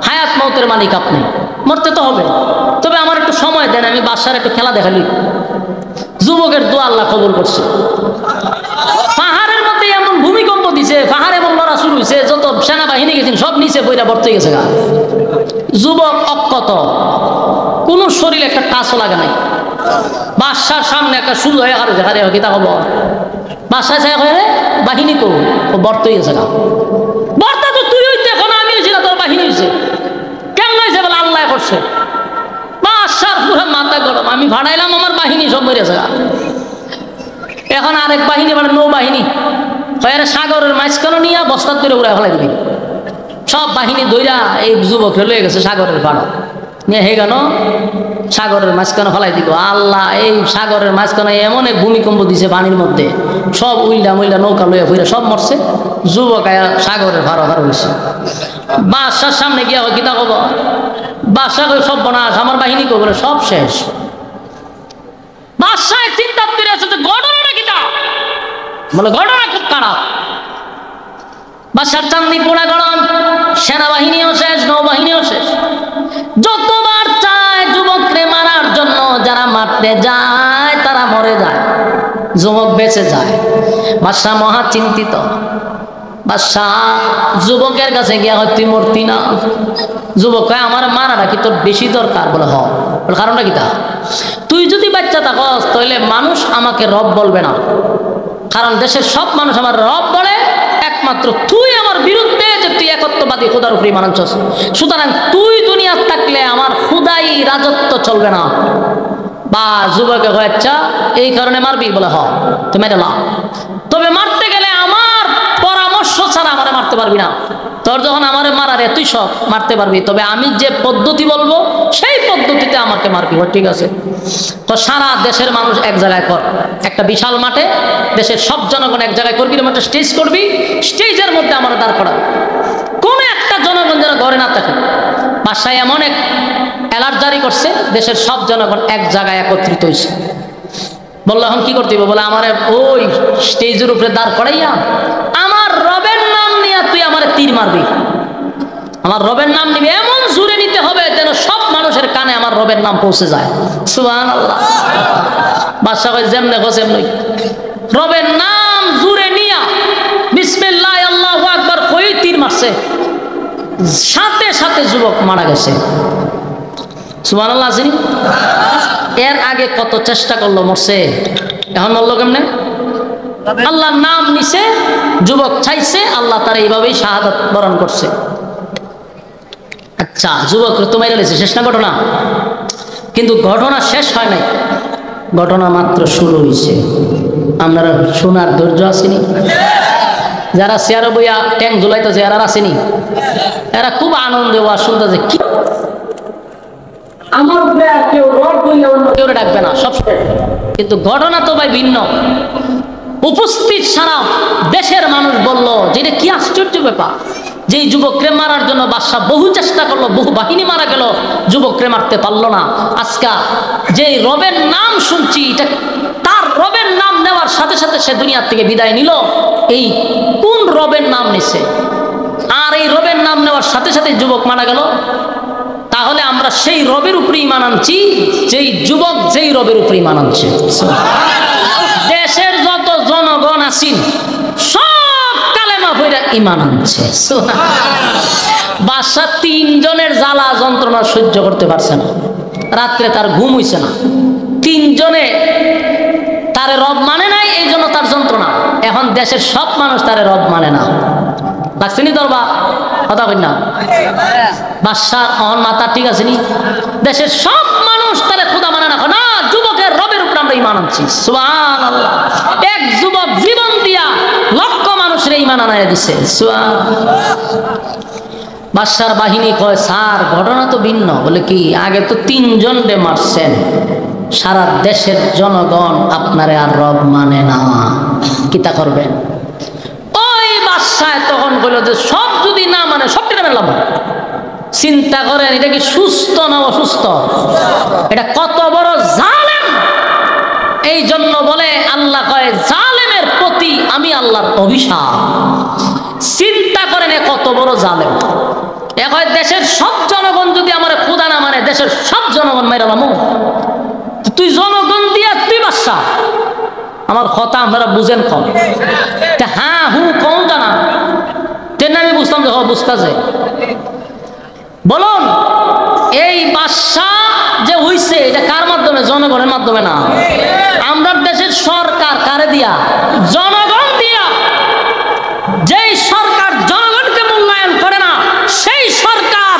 হায়াত মৌতের মালিক আপনি, মরতে তো হবে, তবে আমার একটু সময় দেন, আমি বাদশার একটু খেলা দেখালি। যুবকের দোয়া আল্লাহ কবুল করছে। পাহাড়ের মধ্যে এমন ভূমিকম্প দিছে, পাহাড় এমন লড়া শুরু হয়েছে, যত সেনাবাহিনী গেছেন সব নিচে বইরা বর্তে গেছে গা। যুবক অক্ষত, কোন শরীরে একটা টাচও লাগে নাই। বাদশার সামনে একটা শুরু হয়ে হারে হারে কিতা হবো। বাদশা চাই হয়ে বাহিনী করো, ও বর্ত গেছে গা। বর্তা তো তুই হইতে, এখন আমি হয়েছি না, তোর বাহিনী হয়েছে কেমন হয়েছে বলে আল্লাহ করছে। বাদশার পুরো মাথা গরম, আমি ভাড়াইলাম আমার বাহিনী সব বেরিয়েছে গা। এখন আরেক বাহিনী মানে নৌবাহিনী সাগরের মাঝখানে নিয়ে বস্তার ধরে উড়ায় ফেলাই দিবি। সব বাহিনী ধইরা এই যুবক লয়ে গেছে সাগরের পাড় নিয়ে, হে গেল সাগরের মাঝখানে ফেলাই দিব। আল্লাহ, এই সাগরের মাঝখানে এমন এক ভূমিকম্প দিছে পানির মধ্যে, সব উইল্ডা মুইল্ডা নৌকা লইয়া ফিরে সব মরছে। যুবক সাগরের ভাড়া ভাড়া হয়েছে। বাদশার সামনে গিয়া কিতা কব, বাদশা কই সব বনাস, আমার বাহিনী কই বলে সব শেষ। বাদশায় চিন্তা করে আছে যে ঘটনাটা কিতা, বলে ঘটনা খুব খারাপ। বাদশার চান্দি পোড়া গরম, সেনাবাহিনীও শেষ, নৌবাহিনীও শেষ। যতবার চায় যুবককে মারার জন্য, যারা মারতে যায় তারা মরে যায়, যুবক বেঁচে যায়। বাদশাহ মহা চিন্তিত। বাদশাহ যুবকের কাছে গিয়া হয়, তুই মরতি না? যুবক কয়, আমার মারাটা কি তোর বেশি দরকার? বলে হ। বলে কারণটা কিতা? তুই যদি বাচ্চা থাকস তাহলে মানুষ আমাকে রব বলবে না, কারণ দেশের সব মানুষ আমার রব বলে, একমাত্র তুই আমার বিরুদ্ধে যে তুই একত্ববাদী খোদার উপরে ঈমান আনছস। সুতরাং তুই দুনিয়ার থাকলে আমার খুদাই রাজত্ব চলবে না। বা যুবকে কয়, আচ্ছা এই কারণে মারবি? বলে হ। তো মেরে না, তবে মারতে গেলে আমার পরামর্শ ছাড়া আমারে মারতে পারবি না। তোর যখন আমারে মারার তুই সব মারতে পারবি, তবে আমি যে পদ্ধতি বলবো সেই পদ্ধতিতে আমাকে মারবি। ঠিক আছে। তো সারা দেশের মানুষ এক জায়গায় কর, একটা বিশাল মাঠে দেশের সব জনগণ এক জায়গায় করবি, একটা স্টেজ করবি, স্টেজের মধ্যে আমার দাঁড় করাবি, কোন একটা জনগণ যেন ঘরে না থাকে। বাদশাহ এমন এক অ্যালার্ট জারি করছে, দেশের সব জনগণ এক জায়গায় একত্রিত হয়েছে। বললো এখন কি করতে হবে? বলে আমার ওই স্টেজের উপরে দাঁড় করাইয়া আমার রবের নাম নিয়ে তুই আমার তীর মারবি। আমার রবের নাম নিবি, এমন জুড়ে নিতে হবে যেন সব মানুষের কানে আমার রবের নাম পৌঁছে যায়। সুবহানাল্লাহ। বাদশা কয়, যেমনে কস এমনি রবের নাম জুড়ে নিয়া বিসমিল্লাহ আল্লাহু আকবার কই তীর মারছে, সাথে সাথে যুবক মারা গেছে। সুবহানাল্লাহ। আসেনি? এর আগে কত চেষ্টা করলো, মরছে, এখন মরলো কেমনে? আল্লাহর নাম নিছে, যুবক চাইছে, আল্লাহ তারা এইভাবেই শাহাদাত বরণ করছে। আচ্ছা, যুবক তো মেরে লেছে, শেষ না ঘটনা? কিন্তু ঘটনা শেষ হয় নাই, ঘটনা মাত্র শুরু হয়েছে। আপনারা শোনার ধৈর্য আসেনি? যারা চেয়ারে বইয়া ট্যাং ঝুলাইতেছে এরা আসেনি? এরা খুব আনন্দে ওয়া শুনতেছে, কি আমার উপরে আর কেউ রব বইলে অন্য কেউ ডাকবে না, সব। কিন্তু ঘটনা তো ভাই ভিন্ন। উপস্থিত সারা দেশের মানুষ বলল যে এটা কি আশ্চর্য ব্যাপার, যে যুবককে মারার জন্য বাদশা বহু চেষ্টা করলো, বহু বাহিনী মারা গেল, যুবককে মারতে পারলো না। আজকা যে রবের নাম শুনছি, এটা তার রবের নাম নেওয়ার সাথে সাথে সে দুনিয়ার থেকে বিদায় নিল। এই কোন রবের নাম নিছে? আর এই রবের নাম নেওয়ার সাথে সাথে যুবক মারা গেল। তাহলে আমরা সেই রবের উপরে ঈমান আনছি যেই যুবক যেই রবের উপরে ঈমান আনছে। দেশের যত জনগণ আছেন সব কালেমা পড়ে করে ঈমান আনছে। বাদশা 3 জনের জ্বালা যন্ত্রণা সহ্য করতে পারছে না, রাত্রে তার ঘুম হইছে না। 3 জনে তারে রব মানে নাই, এই জন্য তার যন্ত্রণা। এখন দেশের সব মানুষ তারে রব মানে না, লাগছে নি দরবা কথা কই না? বাদশার অহন মাথা ঠিক আছে নি? দেশের সব মানুষ তারে খোদা মানে না, না যুবকের রবের উপর আমরা ঈমান আনছি। সুবহানাল্লাহ। এক যুবক জীবন দিয়া লক্ষ মানুষের ঈমান আনায় দিছে। সুবহানাল্লাহ। বাদশার বাহিনী কয়, স্যার ঘটনা তো ভিন্ন। বলে কি? আগে তো 3 জনকে মারছেন, সারা দেশের জনগণ আপনারে আর রব মানে না, কিতা করবেন? ওই বাদশাহ তখন বলল যে সব যদি না মানে সব কেটে ফেললাম। চিন্তা করেন এটা কি সুস্থ না অসুস্থ? এটা কত বড় জালেম! এই জন্য বলে আল্লাহ কয় জালেমের প্রতি আমি আল্লাহর অভিশাপ। চিন্তা করেন এ কত বড় জালেম। এখন দেশের সব জনগণ যদি আমার খোদা না মানে, দেশের সব জনগণ মাইরালাম। তুই জনগণ দিয়া তুই বাদশা, আমার কথা আপনারা বুঝেন কম। হ্যাঁ হু কম জানা তেন আমি বুঝতাম যে বুঝতা যে বলুন এই বাদশা যে হইছে এটা কার মাধ্যমে? জনগণের মাধ্যমে না। আমরা দেশের সরকার কারে দিয়া? জনগণ দিয়া। যেই সরকার জনগণকে মূল্যায়ন করে না, সেই সরকার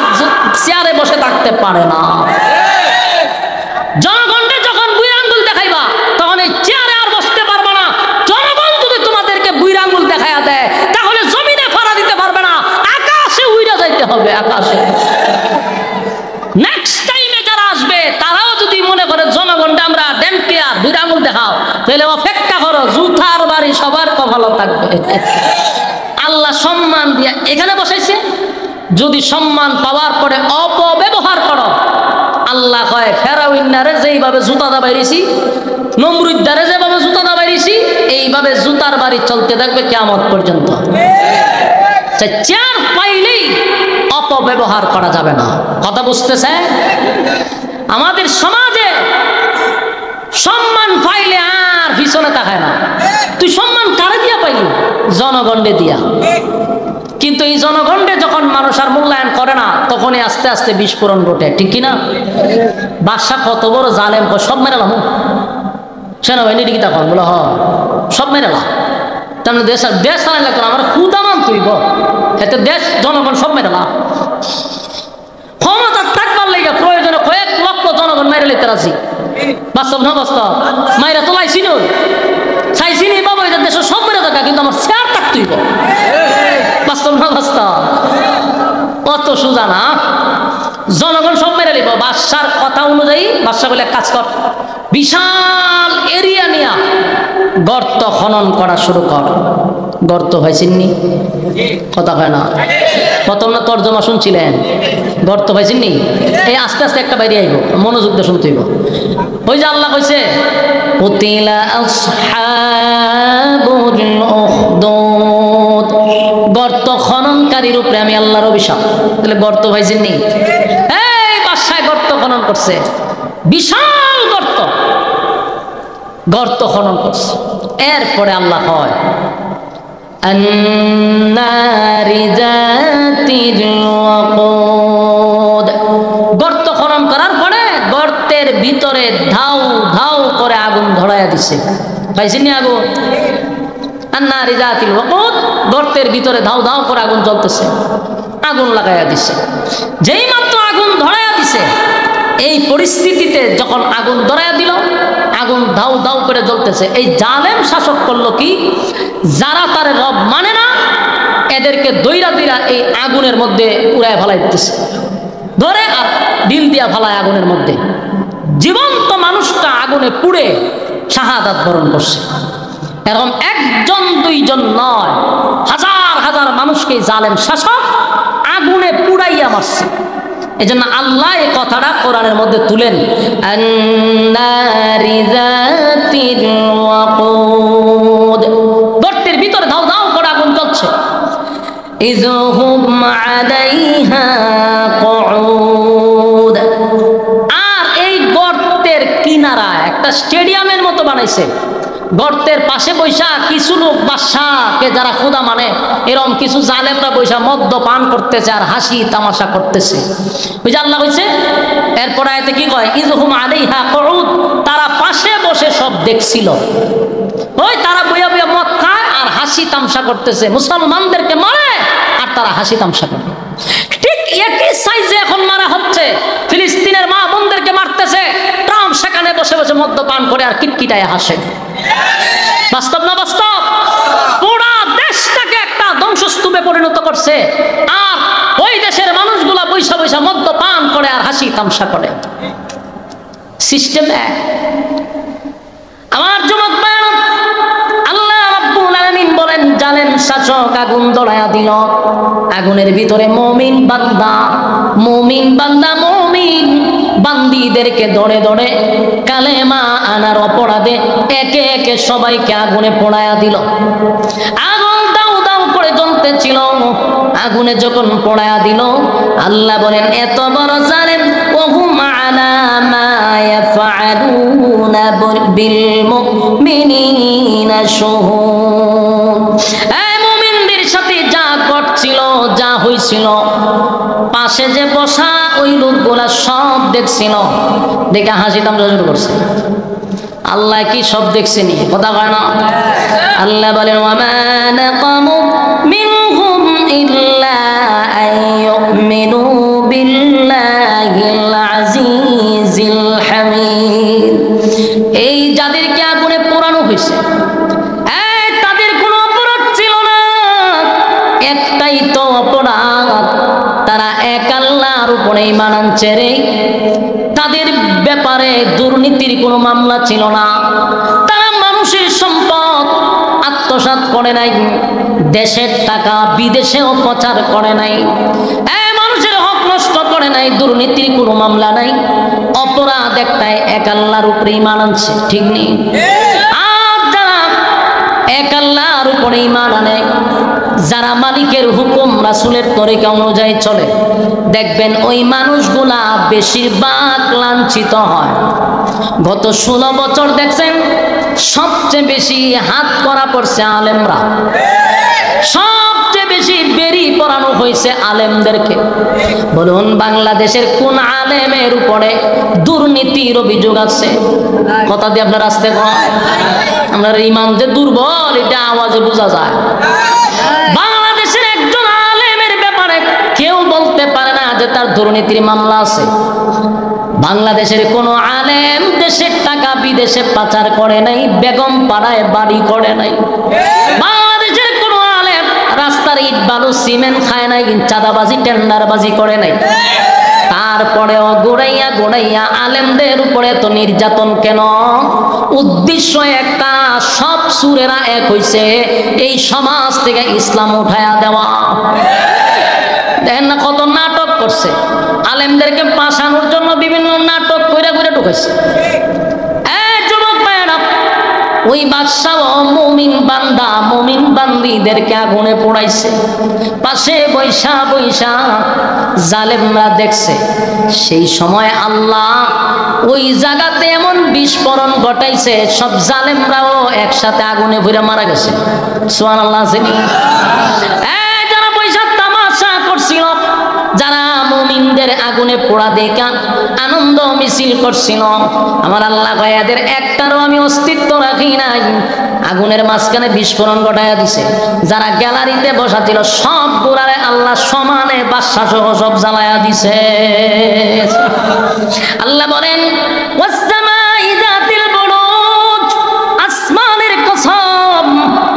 চেয়ারে বসে থাকতে পারে না। জনগণকে যখন বুইর আঙ্গুল দেখাইবা তখন এই চেয়ারে আর বসতে পারবে না। জনগণ যদি তোমাদেরকে বুইর আঙ্গুল দেখাইয়া দেয় তাহলে জমিনে ফাড়া দিতে পারবে না, আকাশে উইরা যাইতে হবে, আকাশে। নেক্সট টাইমে যারা আসবে তারাও যদি মনে করে জনগণকে আমরা ডেম্পিয়ার বুইর আঙ্গুল দেখাও, তাহলে অপেক্ষা করো, জুতার বাড়ি সবার কপালে থাকবে। আল্লাহ সম্মান দিয়া এখানে বসাইছে, যদি সম্মান পাওয়ার পরে অপব্যবহার করো, আল্লাহ কয় ফেরাউন্নারে যেইভাবে জুতা দাবাইছি, নমরুদ্দারে যেভাবে জুতা দাবাইছি, এইভাবে জুতার বাড়ি চলতে থাকবে কিয়ামত পর্যন্ত। চেয়ার পাইলেই অপব্যবহার করা যাবে না। কথা বুঝতেছে? আমাদের সমাজে সম্মান পাইলে আর পিছনে তাকায় না। তুই সম্মান কারে দিয়া পাইলি? জনগণে দিয়া। কিন্তু এই জনগণে যখন মানুষ আর মূল্যায়ন করে না, তখনই আস্তে আস্তে বিস্ফোরণ ঘটে, ঠিক কিনা? বাদশা কত বড় জালেম, সব মেরালাম। সেনাবাহিনী কি তখন বলো হ সব মেরালাম। তেমন দেশ দেশ চালাই লাগতো না, আমার খুদামান তুইব এতে দেশ জনগণ সব মেরালাম। ক্ষমতা থাকবার লেগে প্রয়োজনে কয়েক লক্ষ জনগণ মেরে লিখতে রাজি। বাস্তব না বাস্তব? মাইরা তোলাইছি নো চাইছি নি বাবা, এটা দেশের সব মেরে থাকা, কিন্তু আমার চেয়ার থাকতেইব। বাস্তব না বাস্তব? অত সোজা না। জনগণ সব মেরে লিব। বাদশার কথা অনুযায়ী বাদশা বলে কাজ কর, বিশাল এরিয়া নিয়া গর্ত খনন করা শুরু কর। গর্ত হয়েছিননি? কথা হয় না। প্রথম না তর্জমা শুনছিলেন? গর্ত হয়েছিননি? এই আস্তে আস্তে একটা বাইরে আইব, মনোযোগ দিয়ে শুনতে হইব। ওই যে আল্লাহ কইছে কুতিলা আসহাবুল উখদুদ, গর্ত খননকারীর উপরে আমি আল্লাহর অভিশাপ। তাহলে গর্ত হয়েছিননি? এই বাদশায় গর্ত খনন করছে, বিশাল গর্ত, গর্ত খনন করছে। এরপরে আল্লাহ কয় আন্নারি যাতিল ওয়াকুদ, গর্ত খনন করার পরে গর্তের ভিতরে ধাউ ধাউ করে আগুন ধরাইয়া দিছে। পাইছেন আগুন? আন্নারি যাতিল ওয়াকুদ, গর্তের ভিতরে ধাউ ধাউ করে আগুন জ্বলতেছে, আগুন লাগাইয়া দিছে। যেই মাত্র আগুন ধরাইয়া দিছে, এই পরিস্থিতিতে যখন আগুন ধরাইয়া দিল, আগুন দাউ দাউ করে জ্বলতেছে। এই জালেম শাসক করলো কি, যারা তার রব মানে না এদেরকে দইরা দইরা এই আগুনের মধ্যে উড়ায় ফেলাই দিতেছে, ধরে আর ডিল দিয়া ফেলায় আগুনের মধ্যে। জীবন্ত মানুষটা আগুনে পুড়ে শাহাদাত বরণ করছে। এরকম একজন দুইজন নয়, হাজার হাজার মানুষকে জালেম শাসক আগুনে পুড়াইয়া মারছে। এই জন্য আল্লাহ এই কথাটা কোরআনের মধ্যে তুলেন, আন্নারি যাতিল ওয়াকুদ, গর্তের ভিতরে ধাউ ধাউ করে আগুন জ্বলছে। ইযহুম আলাইহা কুউদ, আর এই গর্তের কিনারা একটা স্টেডিয়ামের মতো বানাইছে, গর্তের পাশে বৈশা কিছু লোক বাদশাকে যারা খোদা মানে এরকম কিছু জালেমরা বৈশা মদ্যপান করতেছে আর হাসি তামাশা করতেছে। ওই যে আল্লাহ কইছে এরপর আয়াতে কি কয়, ইযহুম আলাইহা কুউদ, তারা পাশে বসে সব দেখছিল। ওই তারা বইয়া বইয়া মদ খায় আর হাসি তামাশা করতেছে, মুসলমানদেরকে মারে আর তারা হাসি তামাশা করে। ঠিক একই সাইজে এখন মারা হচ্ছে, ফিলিস্তিনের মা বোনদেরকে মারতেছে, ট্রাম্প সেখানে বসে বসে মদ্যপান করে আর কিটকিটায় হাসে। বাস্তব না বাস্তব? পুরা দেশটাকে একটা ধ্বংসস্তূপে পরিণত করছে, আর ওই দেশের মানুষগুলা বৈশা বৈশা মদ্যপান করে আর হাসি তামসা করে। সিস্টেম এক। আমার যুবক ভাইরা, আল্লাহ রাব্বুল আলামিন বলেন, জানেন শাসক আগুন ধরায়া দিল, আগুনের ভিতরে মুমিন বান্দা মুমিন বান্দীদেরকে দড়ে দড়ে কালেমা আনার অপরাধে একে একে সবাইকে আগুনে পোড়ায়া দিল। আগুন দাউ দাউ করে জ্বলতেছিল, আগুনে যখন পোড়ায়া দিল, আল্লাহ বলেন এত বড় জানেন, ওহুম আলা মা ইয়াফআলুনা বিল মুমিনিনা শুহুদ। এই মুমিনদের সাথে যা ঘটছিল, যা হইছিল, পাশে যে বসা ওই লোকগুলা সব দেখছিল, দেখে হাসি তামসা শুরু করছে। আল্লাহ কি সব দেখছেনি? কথা কয় না? আল্লাহ বলেন ওয়ামা নাকামু মিনহুম ইল্লা আইয়ুমিনু বিল্লাহিল আজিজিল হামিদ। এই যাদেরকে আগুনে পোড়ানো হয়েছে, তাদের কোনো অপরাধ ছিল না, একটাই তো অপরাধ, তারা এক আল্লাহর উপরে ঈমান আনছে রে। তাদের ব্যাপারে দুর্নীতির কোনো মামলা ছিল না, তারা মানুষের সম্পদ আত্মসাৎ করে নাই, দেশের টাকা বিদেশেও প্রচার করে নাই, মানুষের হক নষ্ট করে নাই, দুর্নীতির কোনো মামলা নাই, অপরাধ একটাই, এক আল্লাহর উপরে ঈমান আনছে। ঠিক নেই? আর যারা এক আল্লাহর উপরে ঈমান আনে, যারা মালিকের হুকুম রাসূলের তরিকা অনুযায়ী চলে, দেখবেন ওই মানুষগুলা বেশিরভাগ লাঞ্ছিত হয়। গত 16 বছর দেখছেন সবচেয়ে বেশি হাত করা পড়ছে আলেমরা, সবচেয়ে বেশি বেরি পড়ানো হয়েছে আলেমদেরকে। বলুন বাংলাদেশের কোন আলেমের উপরে দুর্নীতির অভিযোগ আছে? কথা দিয়ে আপনার আসতে কয়, আপনার ইমান যে দুর্বল এটা আওয়াজে বোঝা যায়। বাংলাদেশের একজন আলেমের ব্যাপারে কেউ বলতে পারে না যে তার দুর্নীতির মামলা আছে। বাংলাদেশের কোন আলেম দেশের টাকা বিদেশে পাচার করে নাই, বেগম পাড়ায় বাড়ি করে নাই। বাংলাদেশের কোন আলেম রাস্তার ইট বালু সিমেন্ট খায় নাই, চাঁদাবাজি টেন্ডারবাজি করে নাই। তারপরেও গোড়াইয়া গোড়াইয়া আলেমদের উপরে তো নির্যাতন কেন? উদ্দেশ্য একটা, সব সুরেরা এক হইছে এই সমাজ থেকে ইসলাম উঠায়া দেওয়া। দেখেন না কত নাটক করছে, আলেমদেরকে পাশানোর জন্য বিভিন্ন নাটক কইরা কইরা ঢুকাইছে। যুবক ভাইয়েরা, ওই বাদশাহ মুমিন বান্দা মুমিন বান্দীদেরকে আগুনে পোড়াইছে, পাশে বৈশা বৈশা জালেমরা দেখছে। সেই সময় আল্লাহ ওই জায়গাতে এমন বিস্ফোরণ ঘটাইছে, সব জালেমরাও একসাথে আগুনে পুড়ে মারা গেছে। সুবহানাল্লাহ। যারা বৈশা তামাশা করছিল, যারা মুমিনদের আগুনে পোড়া দেখা আনন্দ মিছিল করছিল, আমার আল্লাহ কয় এদের একটারও আমি অস্তিত্ব রাখি নাই, আগুনের মাঝখানে বিস্ফোরণ ঘটাইয়া দিছে। যারা গ্যালারিতে বসা ছিল সব গুলারে আল্লাহ সমানে বাদশা সহ সব জ্বালাইয়া দিছে। আল্লাহ বলেন ওয়াসসামাই যাতিল বুরুজ, আসমানের কসম,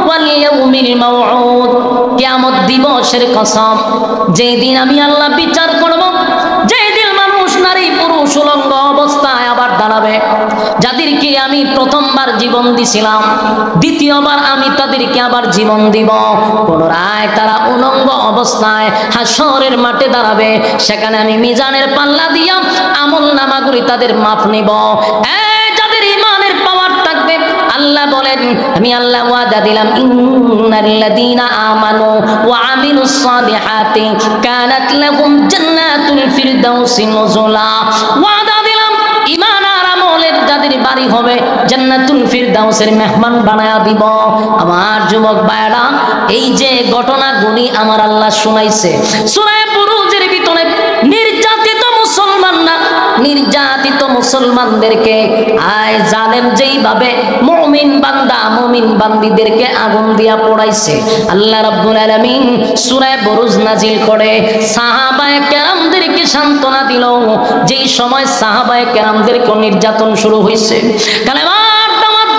ওয়াল ইয়াউমিল মাউউদ, কিয়ামত দিবসের কসম, যেই দিন আমি আল্লাহ বিচার করব, যেই দিন মানুষ নারী পুরুষ উলঙ্গ অবস্থায় আবার দাঁড়াবে। যাদেরকে আমি প্রথমবার জীবন দিছিলাম, দ্বিতীয়বার আমি তাদেরকে আবার জীবন দিব, পুনরায় তারা উলঙ্গ অবস্থায় হাসরের মাঠে দাঁড়াবে। সেখানে আমি মিজানের পাল্লা দিয়া আমল নামাগুলি তাদের মাপ নিব। যাদের ইমানের পাওয়ার থাকবে, আল্লাহ বলেন আমি আল্লাহ ওয়াদা দিলাম, ইন্নাল্লাযীনা আমানু ওয়া আমিলুস সালিহাতি কানাত লাহুম জান্নাতুল ফিরদাউসি নুজুলা। ওয়াদা দিলাম ঈমান আর আমলের যাদের আমি বাড়ি হবে জান্নাতুল ফিরদাউসের মেহমান বানায়া দিব। আমার যুবক ভাইরা, এই যে ঘটনাগুলি আমার আল্লাহ শুনাইছে সূরা বুরুজের ভিতরে, নির্যাতিত মুসলমানরা নির্যাতিত মুসলমানদেরকে আয় জালেম যেইভাবে মুমিন বান্দা মুমিন বান্দীদেরকে আগুন দিয়া পোড়াইছে, আল্লাহ রাব্বুল আলামিন সূরা বুরুজ নাজিল করে সাহাবায়ে কেরামদেরকে সান্ত্বনা দিল। যেই সময় সাহাবায়ে কেরামদেরকে নির্যাতন শুরু হয়েছে, কালেমার দাওয়াত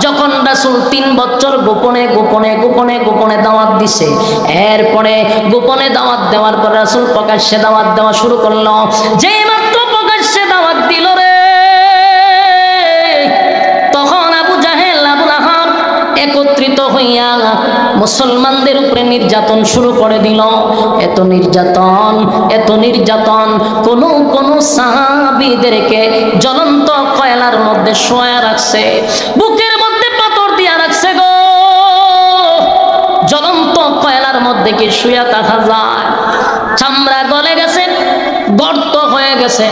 যখন রাসূল 3 বছর গোপনে গোপনে গোপনে গোপনে দাওয়াত দিছে, এরপরে গোপনে দাওয়াত দেওয়ার পর রাসূল প্রকাশ্যে দাওয়াত দেওয়া শুরু করলো। যেই মাত্র প্রকাশ্যে দাওয়াত দিল রে, তখন আবু জাহেল আবু লাহাব একত্রিত হইয়া মুসলমানদের উপরে নির্যাতন শুরু করে দিল। এত নির্যাতন এত নির্যাতন, কোন সাহাবীদেরকে জ্বলন্ত কয়লার মধ্যে শোয়া রাখছে, বুকের মধ্যে পাথর দিয়া রাখছে গো। জ্বলন্ত কয়লার মধ্যে কি শুয়া থাকা যায়? চামড়া গলে গেছে, গর্ত হয়ে গেছে।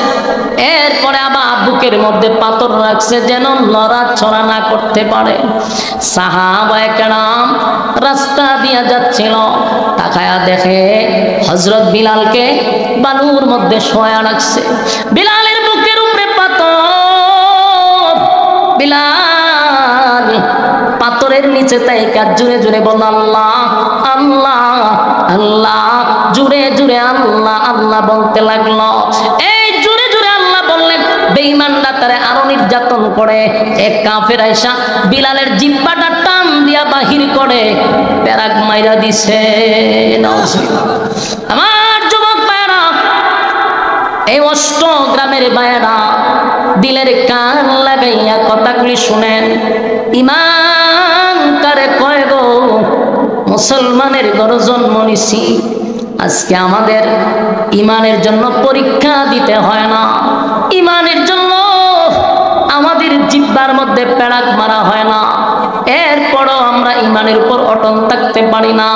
এরপরে আবার বুকের মধ্যে পাথর রাখছে যেন নড়াচড়া না করতে পারে। সাহাবায়ে কেরাম রাস্তা দিয়া যাচ্ছিল, তাকায়া দেখে হযরত বিলালকে বালুর মধ্যে শোয়া রাখছে। বিলালের বুকের উপরে পাথর। বিলাল পাথরের নিচে তাই কাজ জুড়ে জুড়ে বল আল্লাহ আল্লাহ আল্লাহ, জুড়ে জুড়ে আল্লাহ আল্লাহ বলতে লাগলো। এই জুড়ে জুড়ে আল্লাহ বললেন, বেঈমানরা তারে আরো নির্যাতন করে। এক কাফের আইসা বিলালের জিহ্বাটা টান দিয়া বাহির করে পেরাক মাইরা দিছে। আমার যুবক ভাইরা, এই অষ্ট গ্রামের ভাইরা দিলের কান লাগাইয়া কথাগুলি শুনেন। ইমান কারে কয় গো? মুসলমানের ঘরে জন্ম নিছি, আজকে আমাদের ইমানের জন্য পরীক্ষা দিতে হয় না, ইমানের জন্য আমাদের জিহ্বার মধ্যে পেড়াক মারা হয় না, এরপরও আমরা ইমানের উপর অটল থাকতে পারি না।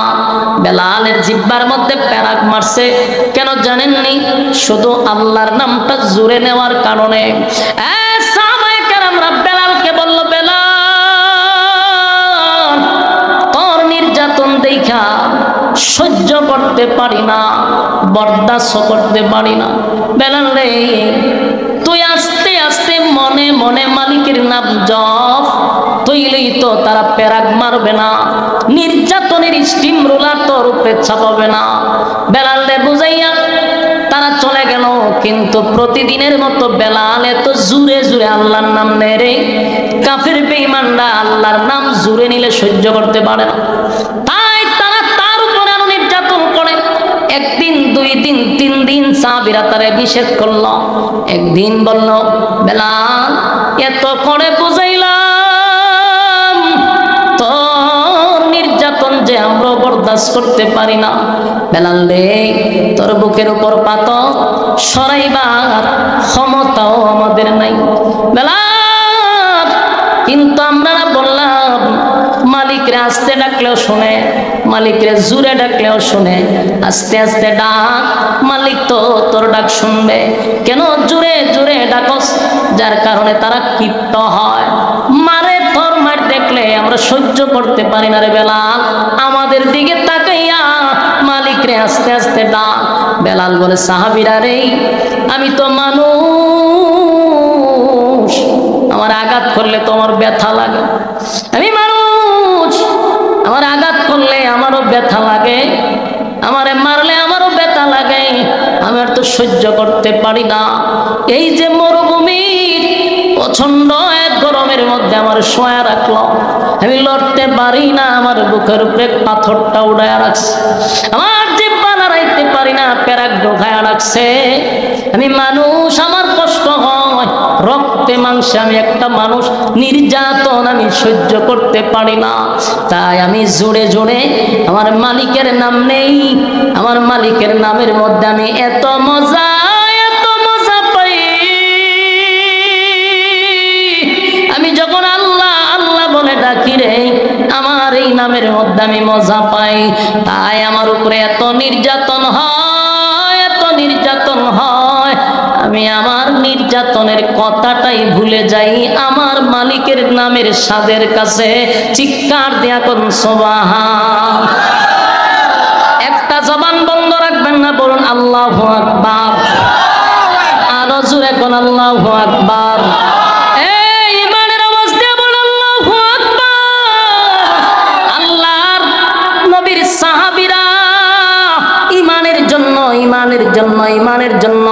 বেলালের জিহ্বার মধ্যে পেড়াক মারছে কেন জানেননি? শুধু আল্লাহর নামটা জুড়ে নেওয়ার কারণে। সাহাবায়ে কেরামরা বেলালকে বলল, বেলাল তোর নির্যাতন দেখা সহ্য করতে পারি না, বরদাস্ত করতে পারি না। বেলাল রে, তুই আস্তে আস্তে মনে মনে মালিকের নাম জপ, তুইলেই তো তারা পেরাক মারবে না, নির্যাতনের স্টিম রোলার তোর উপরে চাপাবে না। বেলাল রে বুঝাইয়া তারা চলে গেল। কিন্তু প্রতিদিনের মতো বেলাল এত জুড়ে জুড়ে আল্লাহর নাম নেয় রে, কাফের বেঈমানরা আল্লাহর নাম জুড়ে নিলে সহ্য করতে পারে না, তাই তারা তার উপরে আরো নির্যাতন করে। একদিন, 2 দিন, 3 দিন সাহাবীরা তারে নিষেধ করলো। একদিন বলল, বেলাল এত করে বুঝাইলাম, তোর নির্যাতন যে আমরা বরদাস্ত করতে পারি না। বেলাল রে, তোর বুকের উপর পাথর সরাইবার ক্ষমতাও আমাদের নাই। বেলাল, কিন্তু আমরা বললাম মালিকরে আস্তে ডাকলেও শুনে, মালিকরে জুড়ে ডাকলেও শুনে, আস্তে আস্তে ডাক, মালিক তো তোর ডাক শুনবে। কেন জুড়ে জুড়ে ডাকস? যার কারণে তারা ক্ষিপ্ত হয়, মারে। তোর মার দেখলে আমরা সহ্য করতে পারি না রে বেলাল, আমাদের দিকে তাকাইয়া মালিকরে আস্তে আস্তে ডাক। বেলাল বলে, সাহাবীরা রে, আমি তো মানুষ, আমার আঘাত করলে তোমার ব্যথা লাগে। আমি মানুষ, আমার আঘাত করলে আমারও ব্যথা লাগে, আমারে মারলে আমারও ব্যথা লাগে, আমি আর তো সহ্য করতে পারি না। এই যে মরুভূমির প্রচন্ড এক গরমের মধ্যে আমার শোয়া রাখলো, আমি লড়তে পারি না, আমার বুকের উপরে পাথরটা উড়াইয়া রাখছে, আমার জিহ্বা নাড়াইতে পারি না, পেরাক ঢোকায়া রাখছে। আমি মানুষ, আমার কষ্ট হয়, রক্তে মাংসে আমি একটা মানুষ, নির্যাতন আমি সহ্য করতে পারি না। তাই আমি জোরে জোরে আমার মালিকের নাম নেই, আমার মালিকের নামের মধ্যে আমি এত মজা পাই। আমি যখন আল্লাহ আল্লাহ বলে ডাকি রে, আমার এই নামের মধ্যে আমি মজা পাই। তাই আমার উপরে এত নির্যাতন হয়, এত নির্যাতন হয়, আমি আমার নির্যাতনের কথাটাই ভুলে যাই, আমার মালিকের নামের স্বাদের কাছে চিৎকার দিয়া কোন সুবহান। একটা জবান বন্ধ রাখবেন না, বলুন আল্লাহু আকবার। আরো জোরে কোন আল্লাহু আকবার। এই ইমানের আওয়াজ দিয়ে বলুন আল্লাহু আকবার। আল্লাহর নবীর সাহাবীরা ইমানের জন্য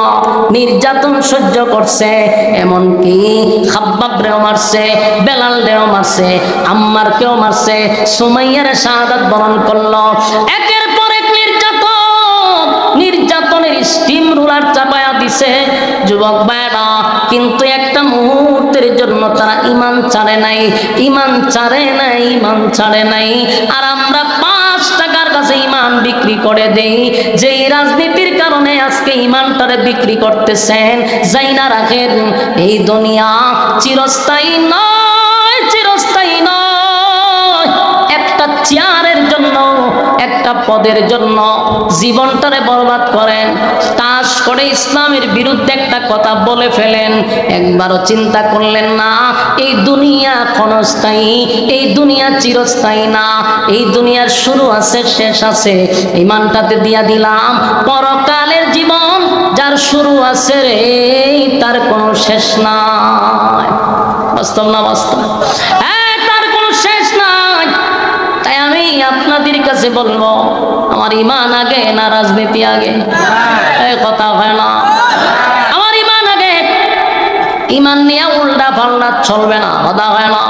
নির্যাতন সহ্য করছে, এমনকি খাব্বাবরেও মারছে, বেলালরেও মারছে, আম্মারকেও মারছে, সুমাইয়ার শাহাদাত বরণ করলো। একের পর এক নির্যাতনের স্টিম রুলার চাপায়া দিছে যুবক ভাইরা, কিন্তু একটা মুহূর্তের জন্য তারা ঈমান ছাড়ে নাই। আর আমরা 5 টাকার কাছে ঈমান বিক্রি করে দেই, যেই রাজনীতির কারণে আজকে ঈমানটারে বিক্রি করতেছেন। জাইনা রাখেন, এই দুনিয়া চিরস্থায়ী নয়। একটা চেয়ারের জন্য, একটা পদের জন্য জীবনটারে বরবাদ করেন, তাস করে ইসলামের বিরুদ্ধে একটা কথা বলে ফেলেন, একবারও চিন্তা করলেন না এই দুনিয়া ক্ষণস্থায়ী, এই দুনিয়া চিরস্থায়ী না, এই দুনিয়ার শুরু আছে শেষ আছে। ঈমানটাতে দিয়া দিলাম, পরকালের জীবন যার শুরু আছে রে, তার কোনো শেষ নাই। বাস্তব না বাস্তব? তার কোনো শেষ নাই। তাই আমি আপনাদের কাছে বলবো, আমার ঈমান আগে না রাজনীতি আগে? এই কথা হয় না, আমার ঈমান আগে। ঈমান নিয়ে উল্টা পাল্টা চলবে না, কথা হয় না।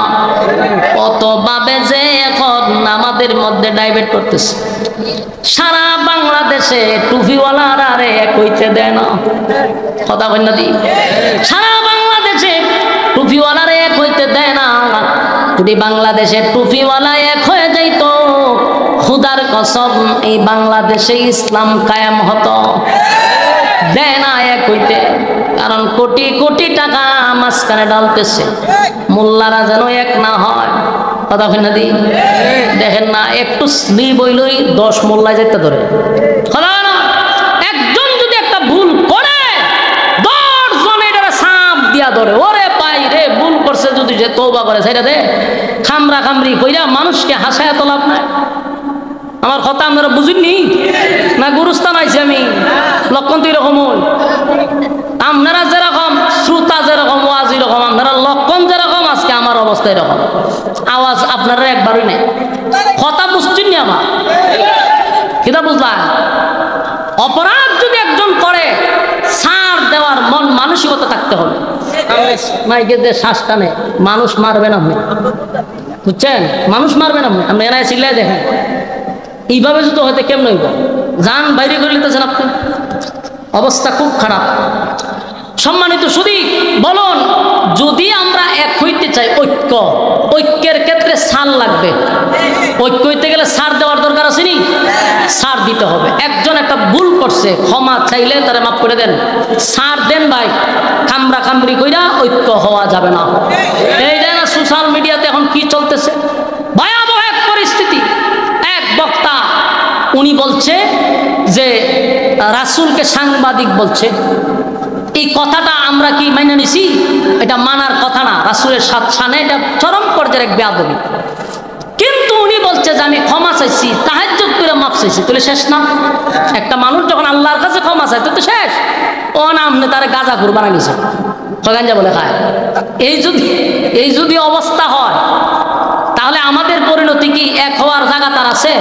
কত ভাবে যে এখন আমাদের মধ্যে ডাইভার্ট করতেছে। সারা বাংলাদেশে টুপিওয়ালারা আরে এক হইতে দেয় না, কথা হয় না দি? সারা বাংলাদেশে টুপিওয়ালারে এক হইতে দেয় না। যদি বাংলাদেশে টুপিওয়ালা এক হয়ে যাইত, খুদার কসম এই বাংলাদেশে ইসলাম কায়েম হতো। দেয় না এক হইতে, কারণ কোটি কোটি টাকা মাঝখানে ডালতেছে, মোল্লারা যেন এক না হয়, কথা হয় না দি? দেখেন না, একটু স্লিপ হইলই 10 মোল্লায় যেতে ধরে, কথা হয় না? একজন যদি একটা ভুল করে 10 জন এটারে সাপ দিয়া ধরে, ওরে পাই রে ভুল করছে, যদি যে তওবা করে সেটা দে খামরা খামরি কইরা মানুষকে হাসায় তো লাভ নাই। আমার কথা আপনারা বুঝেননি না? গুরুস্থান আইছি আমি, লক্ষণ তো এরকম হই। আপনারা যেরকম শ্রোতা, যেরকম ওয়াজ এরকম, আপনারা লক্ষণ যেরকম, আজকে আমার অবস্থা এরকম। আওয়াজ আপনারা একবারই নেই, কথা বুঝছেন নি? আমার কিতা বুঝলা? অপরাধ যদি একজন করে, ছাড় দেওয়ার মন মানসিকতা থাকতে হবে। মাইকে যে শ্বাস টানে, মানুষ মারবেন আপনি, বুঝছেন? মানুষ মারবেন আপনি এনায় শিখলে দেখেন। এইভাবে যদি হয়তো কেমন হইব, যান বাইরে করে নিতেছেন আপনি, অবস্থা খুব খারাপ। সম্মানিত শুধু বলুন, যদি আমরা এক হইতে চাই, ঐক্যের ক্ষেত্রে ছাড় লাগবে। ঐক্য হইতে গেলে ছাড় দেওয়ার দরকার আছে নি? ছাড় দিতে হবে। একজন একটা ভুল করছে, ক্ষমা চাইলে তারা মাফ করে দেন, ছাড় দেন ভাই। কামরা কামড়ি কইরা ঐক্য হওয়া যাবে না। এই যে না সোশ্যাল মিডিয়াতে এখন কি চলতেছে, ভয়াবহ এক পরিস্থিতি। এক বক্তা উনি বলছে যে রাসূলকে সাংবাদিক বলছে। এই কথাটা আমরা কি মাইনে নিছি? এটা মানার কথা না, রাসূলের শানে এটা চরম পর্যায়ের এক বেয়াদবি। কিন্তু উনি বলছে যে আমি ক্ষমা চাইছি, তাহাজ্জুদ করে মাফ চাইছি, তাহলে শেষ না? একটা মানুষ যখন আল্লাহর কাছে ক্ষমা চায় তো শেষ। ও না, আপনি তারা গাঁজা ঘুর বানাই নিছে, গাঞ্জা বলে খায়। এই যদি অবস্থা হয়, তাহলে আমাদের পরিণতি কি এক হওয়ার জায়গা তার আছে?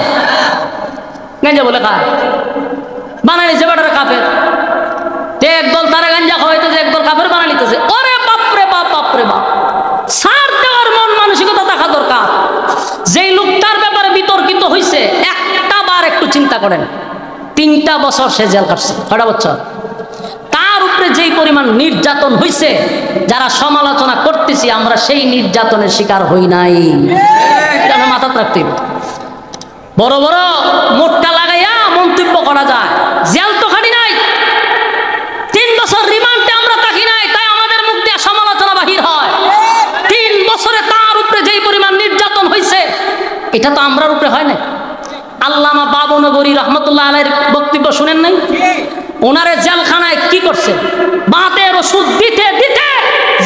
গাঞ্জা বলে খায়, বানাই নিছে বেটার কাফের। একদল তারা গাঞ্জা খাওয়াইতেছে, একদল কাফের বানাই নিতেছে। ওরে বাপরে বাপ, বাপরে বাপ। ছাড় দেওয়ার মন মানসিকতা থাকা দরকার। যেই লোকটার ব্যাপারে বিতর্কিত হয়েছে, একটা বার একটু চিন্তা করেন, 3টা বছর সে জেল কাটছে, 6টা বছর। তার উপরে যেই পরিমাণ নির্যাতন হয়েছে, যারা সমালোচনা করতেছি আমরা সেই নির্যাতনের শিকার হই নাই। এটা আমরা মাথায় রাখতে হবে। বড় বড় মোটকা লাগাইয়া মন্তব্য করা যায়, জেল তো খাটি নাই, 3 বছর রিমান্ডে আমরা থাকি নাই, তাই আমাদের মুখ দিয়ে সমালোচনা বাহির হয়। 3 বছরে তার উপরে যেই পরিমাণ নির্যাতন হয়েছে, এটা তো আমরার উপরে হয় না। আল্লামা বাবনগরী রহমতুল্লাহ আলাইহির বক্তব্য শুনেন নাই? ওনারে জেলখানায় কি করছে, বাতের ওষুধ দিতে দিতে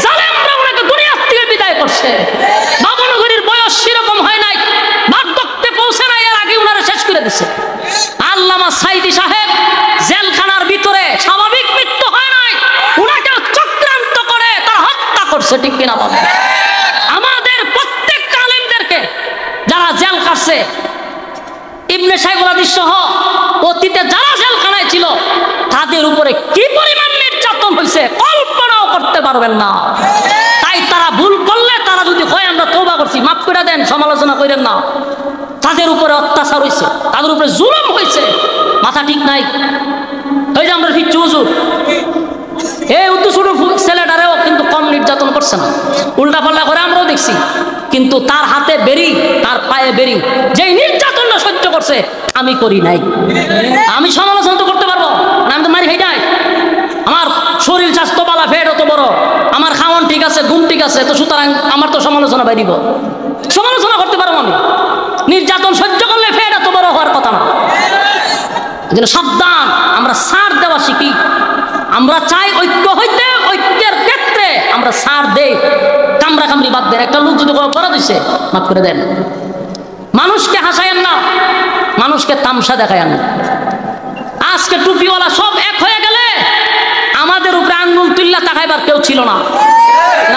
জালেমরা ওনাকে দুনিয়া থেকে বিদায় করছে। বাবনগরীর বয়স সেরকম হয় নাই, বার্ধক্যে পৌঁছে নাই, এর আগে ওনারে শেষ করে দিছে। আল্লামা সাইদি সাহেব জেলখানার ভিতরে স্বাভাবিক মৃত্যু হয় নাই, ওনাকে চক্রান্ত করে তার হত্যা করছে, ঠিক কিনা বলে? আমাদের প্রত্যেক আলেমদেরকে যারা জেল কাটছে, ইবনে শাইখুল হাদিস সহ অতীতে যারা জেলখানায় ছিল, তাদের উপরে কি পরিমাণ নির্যাতন হয়েছে কল্পনাও করতে পারবেন না। তাই তারা ভুল করলে, তারা যদি হয় আমরা তওবা করছি, মাফ করে দেন, সমালোচনা করেন না। তাদের উপরে অত্যাচার হয়েছে, তাদের উপরে জুলুম হয়েছে, মাথা ঠিক নাই। ওই যে আমরা ফিরছি হুজুর, এই ছোট ছেলেটারেও কিন্তু কম নির্যাতন করছে না, উল্টা পাল্টা করে আমরাও দেখছি। কিন্তু তার হাতে বেরি, তার পায়ে বেরি, যেই নির্যাতনটা সহ্য করছে আমি করি নাই। আমি সমালোচনা তো করতে পারবো না, আমি তো মারি খাই নাই। আমার শরীর স্বাস্থ্য বালা, ফেট অত বড়, আমার খাওয়ান ঠিক আছে, ঘুম ঠিক আছে, তো সুতরাং আমার তো সমালোচনা বাইরিব, সমালোচনা করতে পারবো আমি। নির্যাতন সহ্য করলে ফেট এত বড় হওয়ার কথা না। যেন সাবধান, আমরা ছাড় দেওয়া শিখি। আমরা চাই ঐক্য হইতে, ঐক্যের ক্ষেত্রে আমরা ছাড় দেই, কামড়া কামড়ি বাদ দেন। একটা লোক যদি বড় দিছে, মাফ করে দেন। মানুষকে হাসায়েন না, মানুষকে তামসা দেখায়েন না। আজকে টুপিওয়ালা সব এক হয়ে গেলে আমাদের উপরে আঙ্গুল তুল্লা তাকাইবার কেউ ছিল না।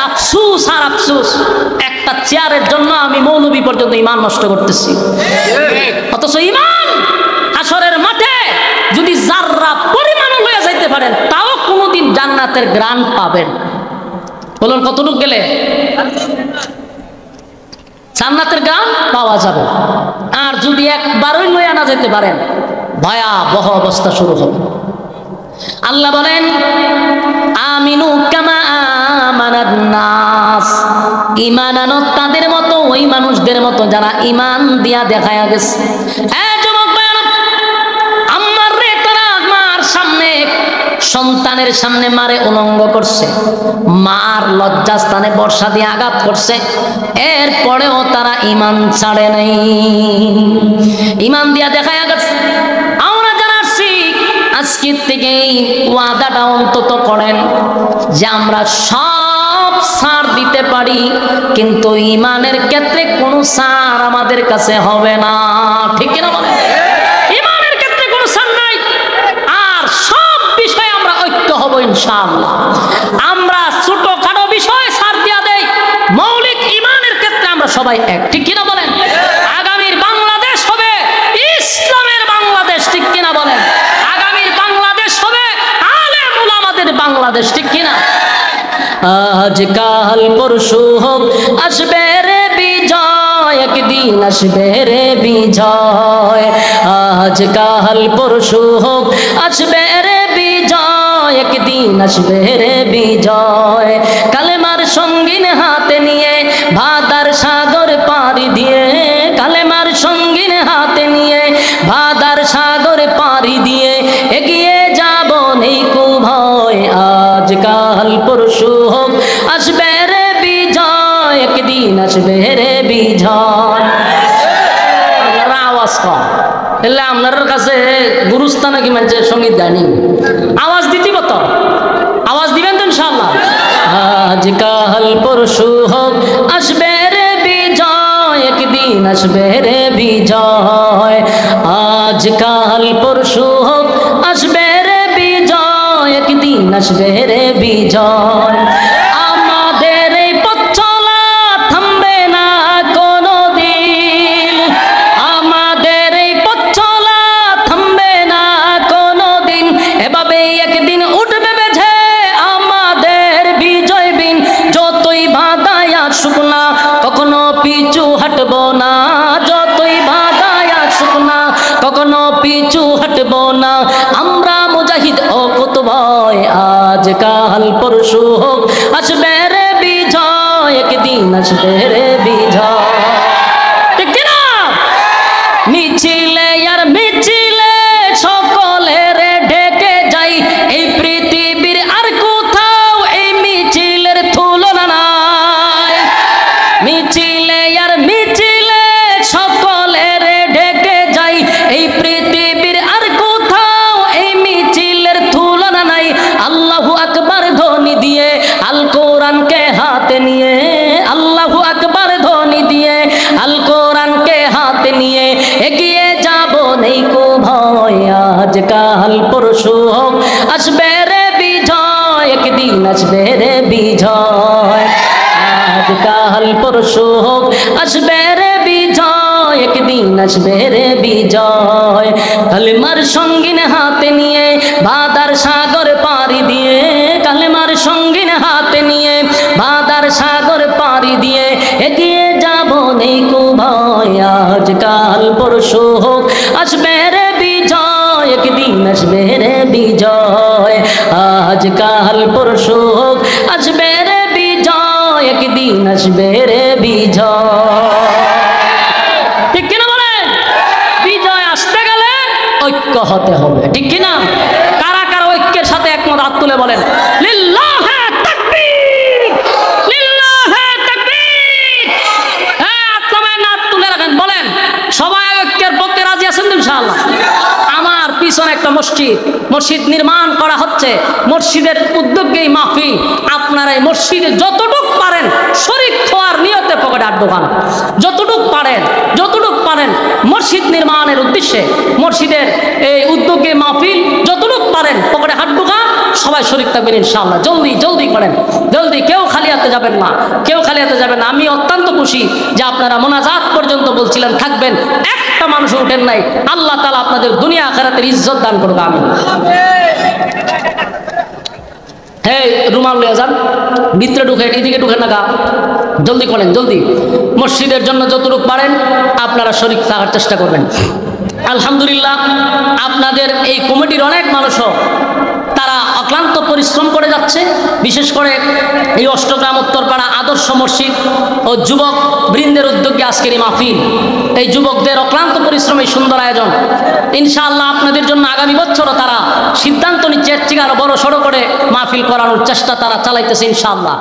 আফসুস আর আফসুস, একটা চেয়ারের জন্য আমি মৌলবী পর্যন্ত ইমান নষ্ট করতেছি। অথচ ইমান হাসরের মাঠে যদি যাররা পরিমাণও লইয়া যাইতে পারেন, তাও কোনোদিন জান্নাতের গ্রান পাবেন। বলুন কতটুক গেলে জান্নাতের গ্রান পাওয়া যাবে? আর যদি একবারই লইয়া না যেতে পারেন, ভয়াবহ অবস্থা শুরু হবে। আল্লাহ বলেন, আমিনু কামা আমানান নাস, ঈমান আনো তাদের মতো, ওই মানুষদের মতো যারা ঈমান দিয়া দেখায়া গেছে। যুবক ভাইরা, আম্মার রে তারা মার সামনে, সন্তানের সামনে মারে উলঙ্গ করছে, মার লজ্জাস্থানে বর্ষা দিয়ে আঘাত করছে, এরপরেও তারা ঈমান ছাড়ে নাই, ঈমান দিয়া দেখায়া গেছে। আমরা যারা আছি আজকের থেকেই ওয়াদাটা অন্তত করেন যে আমরা সব ছাড় দিতে পারি, কিন্তু ঈমানের ক্ষেত্রে কোনো ছাড় আমাদের কাছে হবে না, ঠিক কিনা বলেন? ঈমানের ক্ষেত্রে কোনো ছাড় নাই। আর সব বিষয়ে আমরা ঐক্য হব ইনশাআল্লাহ। আমরা ছোটখাটো বিষয়ে ছাড় দিয়া দেই, মৌলিক ঈমানের ক্ষেত্রে আমরা সবাই এক, ঠিক কিনা বলেন? আগামীর বাংলাদেশ হবে ইসলামের বাংলাদেশ, ঠিক কিনা বলেন? আগামীর বাংলাদেশ হবে আলেম উলামাদের বাংলাদেশ, ঠিক কিনা? আজকাল পরশু হোক, আসবে রে বিজয়, একদিন আসবে রে বিজয়। আজকাল পরশু হোক, আসবে রে বিজয়, একদিন আসবে রে বিজয়। কালেমার সঙ্গিন হাতে নিয়ে ভাদার সাগর পাড়ি দিয়ে, কালেমার সঙ্গিন হাতে নিয়ে ভাদার সাগর পাড়ি দিয়ে এগিয়ে যাব নেই কো ভয়। আজকাল পরশু হোক, আসবে রে বিজয়, একদিন আসবে রে বিজয়। আওয়াজ কম, এলে আপনার কাছে গুরুস্থান নাকি মানুষের সঙ্গীত গানি আওয়াজ দিতে কত, আওয়াজ দিবেন তো ইনশাআল্লাহ। আজকাল পরশু হোক, আসবে রে বিজয়, একদিন আসবে রে বিজয়। আজকাল পরশু হোক, আসবে রে বিজয়, একদিন আসবে রে বিজয়। আমাদের এই পথ চলা থামবে না কোনো দিন, আমাদের এই পথ চলা থামবে না কোনো দিন। এভাবেই একদিন উঠবে বেঝে আমাদের বিজয় বিন। যতই বাধায় আসুক না, কখনো পিছু হটব না, যতই বাধায় আসুক না, কখনো পিছু হটব না। আমরা মুজাহিদ ও কত ভয়, আজকাল পরশু হোক, আসবে রে বিজয়, একদিন আসবে রে বিজয়, ঠিক কিনা? মিছিলে আর মিছিলে সকলের ঢেকে যাই, এই পৃথিবীর আর কোথাও এই মিছিলের তুলনা নাই। মিছিলে আর মিছিলে সকলের ঢেকে যাই, এই পৃথিবীর আর কোথাও এই মিছিলের আজ কাল পরশু হোক, আসবে রে বিজয়, একদিন আসবে রে বিজয়। আজ কাল পরশু হোক, আসবে রে বিজয়, একদিন আসবে রে বিজয়। কালেমার সঙ্গিন হাতে নিয়ে বাদার সাগর পাড়ি দিয়ে, কালেমার সঙ্গিন হাতে নিয়ে বাদার সাগর পাড়ি দিয়ে এগিয়ে যাব নেই কো ভয়। আজ কাল পরশু হোক, আসবে রে বিজয়, একদিন আসবে রে বিজয়। আজ কাল পরশু হোক, আসবে রে বিজয়, একদিন আসবে রে বিজয়। ঠিক কিনা বলেন? বিজয় আসতে গেলে ঐক্য হতে হবে, ঠিক কিনা? কারা কারা ঐক্যের সাথে একমত হাত তুলে বলেন লিল্লাহে তাকবীর, লিল্লাহে তাকবীর। হ্যাঁ, আপনারা হাত তুলে রাখেন, বলেন সবাই ঐক্যের পক্ষে রাজি আছেন তো ইনশাআল্লাহ? আমার পিছনে একটা মসজিদ নির্মাণ করা হচ্ছে, মসজিদের উদ্যোগেই মাহফিল। আপনারা এই মসজিদে যতটুক পারেন শরীক হওয়ার নিয়তে পকেটে হাত ঢোকান, যতটুক পারেন মসজিদ নির্মাণের উদ্দেশ্যে, মসজিদের এই উদ্যোগে মাহফিল, যতটুক পারেন পকেটে হাত ঢোকান, সবাই শরীক থাকবেন ইনশাআল্লাহ। জলদি করেন, জলদি, কেউ খালি হাতে যাবেন না, কেউ খালি হাতে যাবেন না। আমি অত্যন্ত খুশি যে আপনারা মোনাজাত পর্যন্ত বলছিলেন থাকবেন, একটা মানুষ উঠেন নাই। আল্লাহ তাআলা আপনাদের দুনিয়া আখিরাতের ইজ্জত দান করবে, আমিন। হ্যাঁ, রুমাল লয়ে যান, ভিতরে ঢুকেন, এদিকে ঢুকেন না গা, জলদি করেন, জলদি। মসজিদের জন্য যতটুকু পারেন আপনারা শরীক থাকার চেষ্টা করবেন। আলহামদুলিল্লাহ, আপনাদের এই কমিটির অনেক মানুষও তারা অক্লান্ত পরিশ্রম করে যাচ্ছে। বিশেষ করে এই অষ্টগ্রাম উত্তরপাড়া আদর্শ মসজিদ ও যুবক বৃন্দের উদ্যোগে আজকের এই মাহফিল, এই যুবকদের অক্লান্ত পরিশ্রম, এই সুন্দর আয়োজন। ইনশাআল্লাহ আপনাদের জন্য আগামী বছরও তারা সিদ্ধান্ত নিচ্ছে, এর থেকে আরো বড় সড়ো করে মাহফিল করানোর চেষ্টা তারা চালাইতেছে ইনশাআল্লাহ।